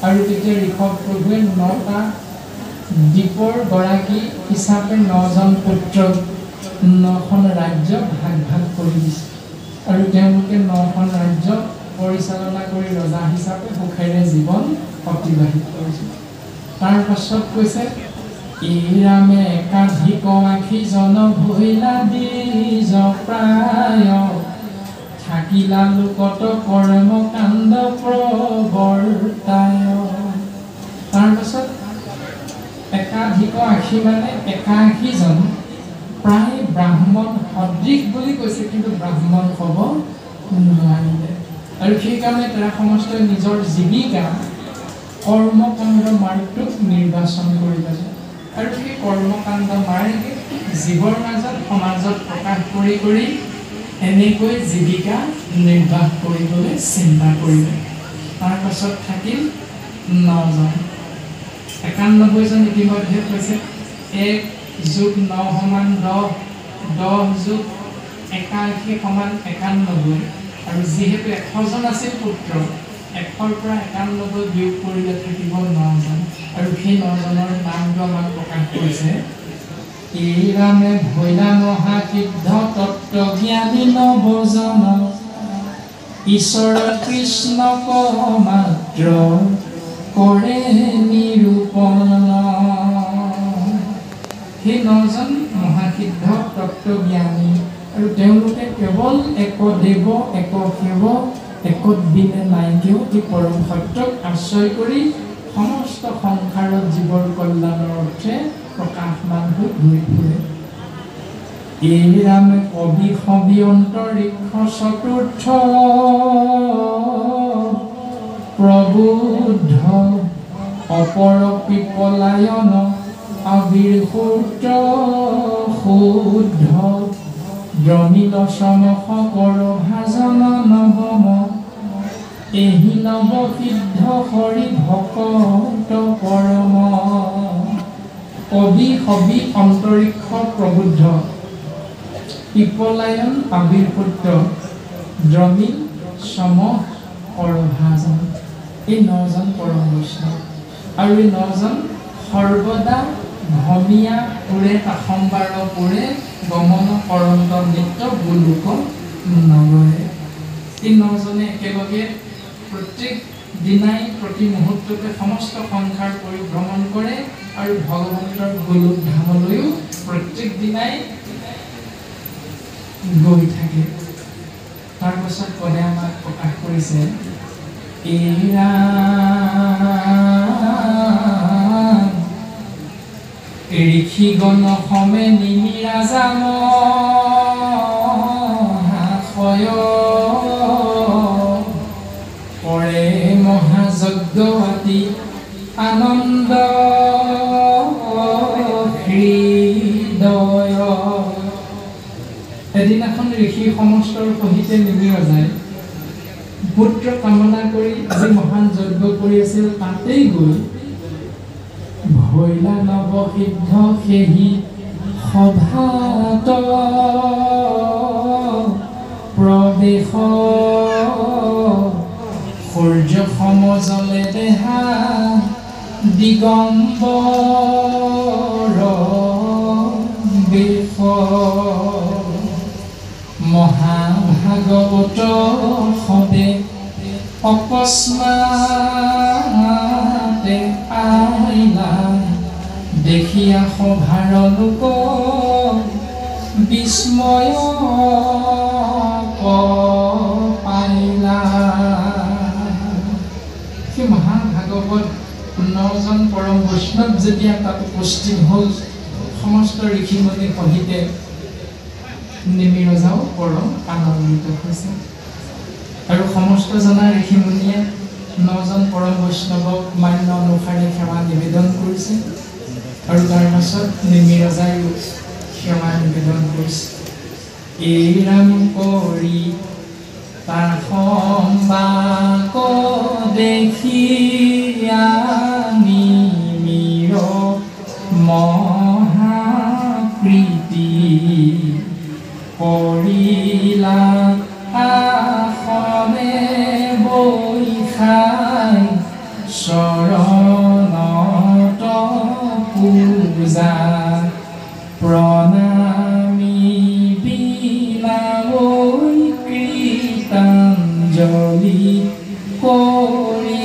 আৰু তেতিয়া ঋষভ প্ৰভুৱে 9টা দ্বীপৰ গৰাকী হিচাপে 9জন পুত্ৰক 9খন ৰাজ্য ভাগ ভাগ কৰি দিছে আৰু তেওঁলোকে 9খন ৰাজ্য পৰিচালনা কৰি ৰজা হিচাপে সুখেৰে জীৱন অতিবাহিত কৰিছে তাৰ পাছত কৈছে এই ৰামে একাধিক আশীজন ভৈলা দ্বিজ প্ৰায় থাকিলা লোকত কৰ্ম কাণ্ড প্ৰৱৰ্তায় তাৰ পাছত একাধিক আশী মানে 81জন প্ৰায় ব্ৰাহ্মণ সদৃশ বুলি কৈছে কিন্তু ব্ৰাহ্মণ হ'ব নোৱাৰিলে আৰু সেইকাৰণে তেওঁ সমস্ত নিজৰ জীৱিকা কৰ্মকাণ্ড মাৰ্গটোক নিৰ্বাচন কৰিলে আৰু সেই কৰ্মকাণ্ড মাৰ্গে জীৱৰ মাজত সমাজত প্ৰকাশ কৰি কৰি এনেকৈ জীৱিকা নিৰ্বাহ কৰিবলৈ চিন্তা কৰিলে তাৰ পাছত থাকিল 9জন 91 জন ইতিমধ্যে কৈছে 1 + 9 = 10, 10 + 81 = 91 আৰু যিহেতু 100 জন আছিল পুত্ৰ 100 পৰা 91 বিয়োগ কৰিলে থাকিব 9 জন আৰু সেই 9 জনৰ নামটো আমাক প্ৰকাশ কৰিছে ৰামে ভৈলা মহাসিদ্ধ তত্ত্বজ্ঞানী নৱজন ঈশ্বৰ কৃষ্ণক মাত্ৰ কৰে নিৰূপণ সেই 9 জন মহাসিদ্ধ তত্ত্বজ্ঞানী আৰু তেওঁলোকে কেৱল এক দেৱ এক সেৱ একত বিনে নাইকেও এই পৰম সত্যক আশ্ৰয় কৰি সমস্ত সংসাৰত জীৱৰ কল্যাণৰ অৰ্থে প্ৰকাশমান হৈ ঘূৰি ফুৰে এই ৰামে কবি সবি অন্তৰিক্ষ চতুৰ্থ প্ৰবুদ্ধ অপৰ পিপলায়ন আবিৰ্ভূত শুদ্ধ দ্ৰমিল সমস কৰ ভাজন নৱম এহি নৱ সিদ্ধ হৰি ভকত পৰম কবি সবি অন্তৰিক্ষ প্ৰবুদ্ধ পিপলায়ন আবিৰ্ভূত দ্ৰমিল সম কৰ ভাজন এই 9 জন পৰম বৈষ্ণৱ আৰু এই 9 জন সৰ্বদা ভমীয়া পুৰে তাসম্বাৰ পুৰে গমন কৰন্ত নিত্য গোলোক নগৰে এই 9 জনে একেলগে প্ৰত্যেক দিনাই প্ৰতি মুহূৰ্ততে সমস্ত সংসাৰ পৰিভ্ৰমণ কৰে আৰু ভগৱন্তৰ গোলোক ধামলৈও প্ৰত্যেক দিনাই গৈ থাকে তাৰ পাছত পদে আমাক প্ৰকাশ কৰিছে ঋষিগণ সমে নিমিৰাজাম কৰে মহাযজ্ঞৱতী আনন্দ হৃদয় এদিনাখন ঋষি সমস্তৰ সহিতে নিমিৰা যায় পুত্ৰ কামনা কৰি যি মহান যজ্ঞ কৰি আছিল তাতেই গৈ ভৈলা নৱসিদ্ধ সেহি সভাত প্ৰৱেশ সূৰ্য সমজলে দেহা দিগম্বৰ বেশ মহাভাগৱত সদে অকস্মাতে আইলা দেখিয়া সভাৰ লোক বিস্ময় পাইলা সেই মহাভাগৱত 9 জন পৰম বৈষ্ণৱ যেতিয়া তাত উপস্থিত হ'ল সমস্ত ঋষিমুনি সহিতে নিমিৰজাও পৰম আনন্দিত হৈছে আৰু সমস্ত জনা ঋষিমুনিয়ে 9 জন পৰম বৈষ্ণৱক মান্য অনুসাৰে সেৱা নিবেদন কৰিছে আৰু তাৰ পাছত নিমিৰজায়ো সেৱা নিবেদন কৰিছে এই ৰাম কৰি তাৰ সম্বাক দেখিয়া নিমিৰ মহাপ্ৰীতি কৰিলা আসনে বৈখাই চৰণত পূজা প্ৰণামী বিলাবৈ কৃতাঞ্জলি কৰি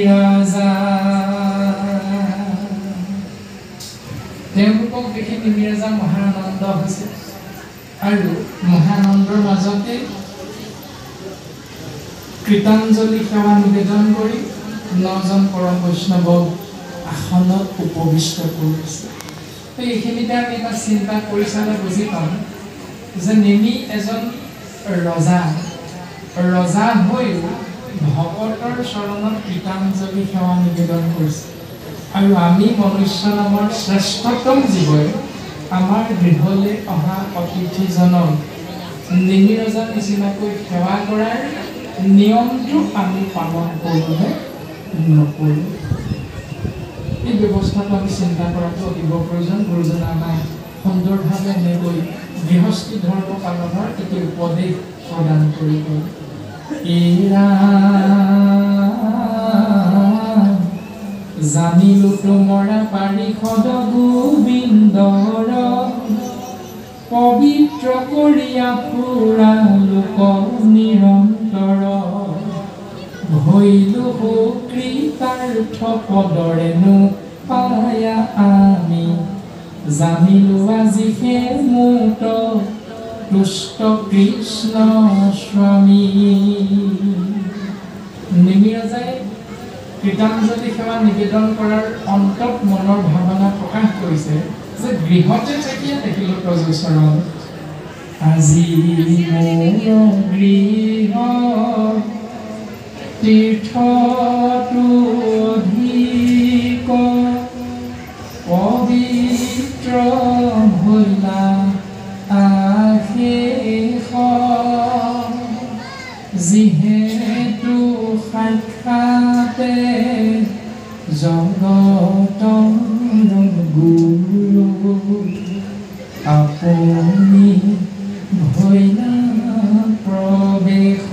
ৰাজা তেওঁলোকক দেখি নিমিৰজা মহানন্দ হৈছে আৰু মহানন্দৰ মাজতে কৃতাঞ্জলি সেৱা নিবেদন কৰি 9 জন পৰম বৈষ্ণৱক আসনত উপবিষ্ট কৰিছে এইখিনিতে আমি এটা চিন্তা কৰি চালে বুজি পাম যে নেমি এজন ৰজা হৈও ভকতৰ চৰণত কৃতাঞ্জলি সেৱা নিবেদন কৰিছে আৰু আমি মনুষ্য নামৰ শ্ৰেষ্ঠতম জীৱই আমাৰ গৃহলৈ অহা অতিথিজনক নিমিৰজাৰ নিচিনাকৈ সেৱা কৰাৰ নিয়মটো আমি পালন কৰোঁনে নকৰোঁ এই ব্যৱস্থাটো আমি চিন্তা কৰাটো অতিব প্ৰয়োজন। গুৰুজনে আমাক সুন্দৰভাৱে এনেকৈ গৃহস্থী ধৰ্ম পালনৰ এটি উপদেশ প্ৰদান কৰি গ'ল। এৰা জানিলো তোমৰা পাৰিষদ গোবিন্দৰ, পবিত্ৰ কৰিয়া পুৰা লোক নিৰন্তৰ, হৈলো সুকৃতাৰ্থ পদৰেনো পায়া আমি, জানিলো আজি হে মুত তুষ্ট কৃষ্ণ স্বামী। নিমিৰজাই কৃতাঞ্জলি সেৱা নিবেদন কৰাৰ অন্তত মনৰ ভাৱনা প্ৰকাশ কৰিছে যে গৃহতে থাকিয়ে দেখিলো প্ৰজচৰণ, আজি মোৰ গৃহ তীৰ্থটো অধিক পবিত্ৰ ভৈলা আশেষ, যিহেতু সাক্ষাতে জগতৰ গুৰু, আপুনি ভৈলা প্ৰৱেশ।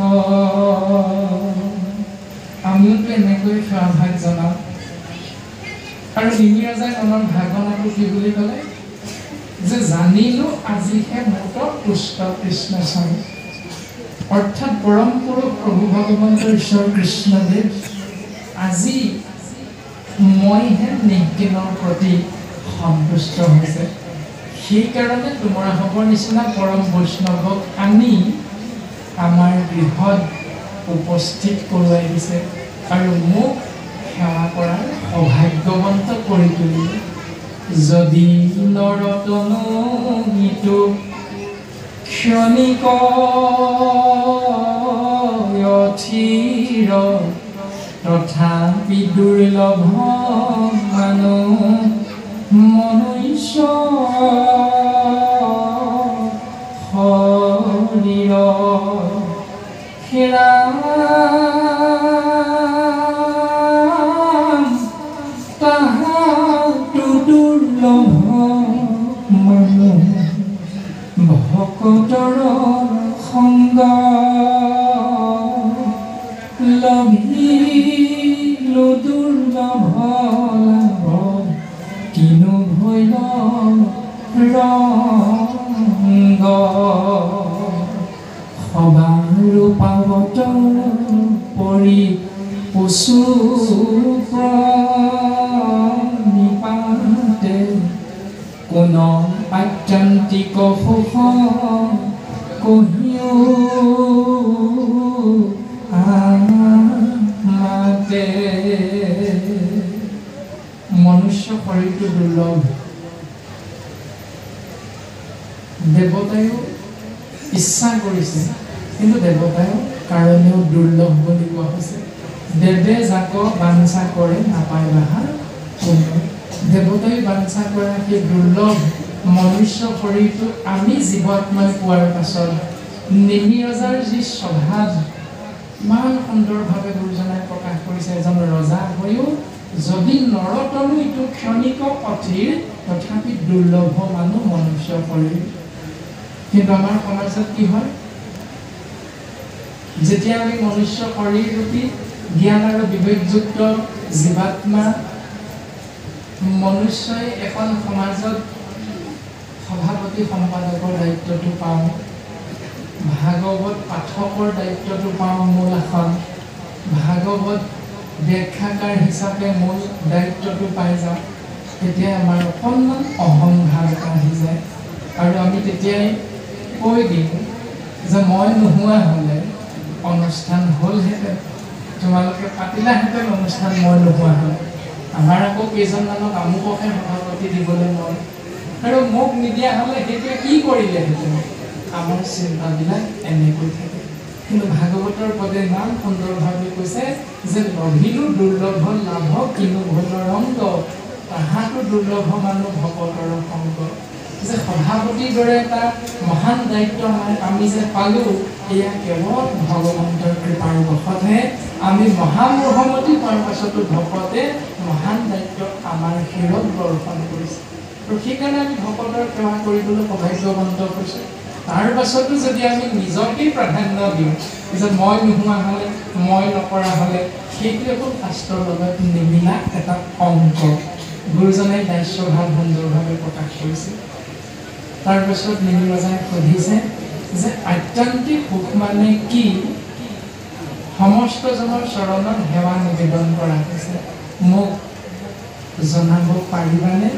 আমিওতো এনেকৈ সেৱাভাগ জনাওঁ। আৰু নিমিৰজাই মনৰ ভাগনাটো কি বুলি ক'লে যে জানিলো আজিহে মুত তুষ্ট কৃষ্ণ স্বামী, অৰ্থাৎ পৰম পুৰুষ প্ৰভু ভগৱন্ত ঈশ্বৰ কৃষ্ণদেৱ আজি মইহে নিজ্ঞানৰ প্ৰতি সন্তুষ্ট হৈছে। সেইকাৰণে তোমৰা হবৰ নিচিনা পৰম বৈষ্ণৱক আনি আমাৰ গৃহত উপস্থিত কৰোৱাই দিছে আৰু মোক সেৱা কৰাৰ সৌভাগ্যৱন্ত কৰি তুলিলে। যদি নৰতনো ইটো ক্ষণিক অথিৰ, তথাপি দুৰ্লভ মানুহ মনুষ্য শৰীৰ, হেৰা তাহাতো দুৰ্লভ মানুহ ভকতৰ সংগ, লভিলো দুৰ্লভ লাভ কিনো ভৈল ৰংগ, সবাৰো পাৱত পৰি পশু প্ৰণিপাতে, কোন আত্যন্তিক সুখ কহিও মাতে। মনুষ্য শৰীৰটো দুৰ্লভ। দেৱতায়ো ইচ্ছা কৰিছে, কিন্তু দেৱতায়ো কাৰণেও দুৰ্লভ বুলি কোৱা হৈছে। দেৱে যাক বাঞ্ছা কৰে নাপায় বাহাৰ কোনো, দেৱতায়ো বাঞ্ছা কৰা সেই দুৰ্লভ মনুষ্য শৰীৰটো আমি জীৱাত্মাই পোৱাৰ পাছত নিমিৰজাৰ যি স্বভাৱ ইমান সুন্দৰভাৱে গুৰুজনাই প্ৰকাশ কৰিছে, এজন ৰজা হৈও যদি নৰতনো ইটো ক্ষণিক অথিৰ, তথাপি দুৰ্লভ মানুহ মনুষ্য শৰীৰ। কিন্তু আমাৰ সমাজত কি হয়, যেতিয়া আমি মনুষ্য শৰীৰ ৰূপী জ্ঞান আৰু বিবেকযুক্ত জীৱাত্মা মনুষ্যই এখন সমাজত সভাপতি সম্পাদকৰ দায়িত্বটো পাওঁ, ভাগৱত পাঠকৰ দায়িত্বটো পাওঁ, মূল আসন ভাগৱত ব্যাখ্যাকাৰ হিচাপে মূল দায়িত্বটো পাই যাওঁ, তেতিয়া আমাৰ অকণমান অহংভাৱ এটা আহি যায় আৰু আমি তেতিয়াই কৈ দিওঁ যে মই নোহোৱা হ'লে অনুষ্ঠান হ'লহেঁতেন, তোমালোকে পাতিলাহেঁতেন অনুষ্ঠান মই নোহোৱা হ'লে। আমাৰ আকৌ কেইজনমানক আমুকহে সভাপতি দিবলৈ মন, আৰু মোক নিদিয়া হ'লে সেইটোৱে কি কৰিলেহেঁতেন। আমাৰ চিন্তাবিলাক এনেকৈ থাকে। কিন্তু ভাগৱতৰ পদে ইমান সুন্দৰভাৱে কৈছে যে লভিলো দুৰ্লভ লাভ কিনো ভৈল ৰংগ, তাহাতো দুৰ্লভ মানুহ ভকতৰ সংগ। যে সভাপতিৰ দৰে এটা মহান দায়িত্ব আমি যে পালোঁ, এয়া কেৱল ভগৱন্তৰ কৃপাৰ বশতহে। আমি মহামূৰ্হমতি পোৱাৰ পাছতো ভকতে মহান দায়িত্ব আমাৰ শিৰত বৰ্ষণ কৰিছে আৰু সেইকাৰণে আমি ভকতৰ সেৱা কৰিবলৈ সৌভাগ্যৱন্ত হৈছোঁ তাৰ পাছতো যদি আমি নিজকেই প্ৰাধান্য দিওঁ যে মই নোহোৱা হ'লে মই নকৰা হ'লে সেইটো এখন শাস্ত্ৰৰ লগত নিমিলা এটা অংক গুৰুজনে দাস্যভাৱ সুন্দৰভাৱে প্ৰকাশ কৰিছে তাৰপিছত নিমি ৰজাই সুধিছে যে আত্যন্তিক সুখ মানে কি সমস্তজনৰ চৰণত সেৱা নিবেদন কৰা হৈছে মোক জনাব পাৰিবানে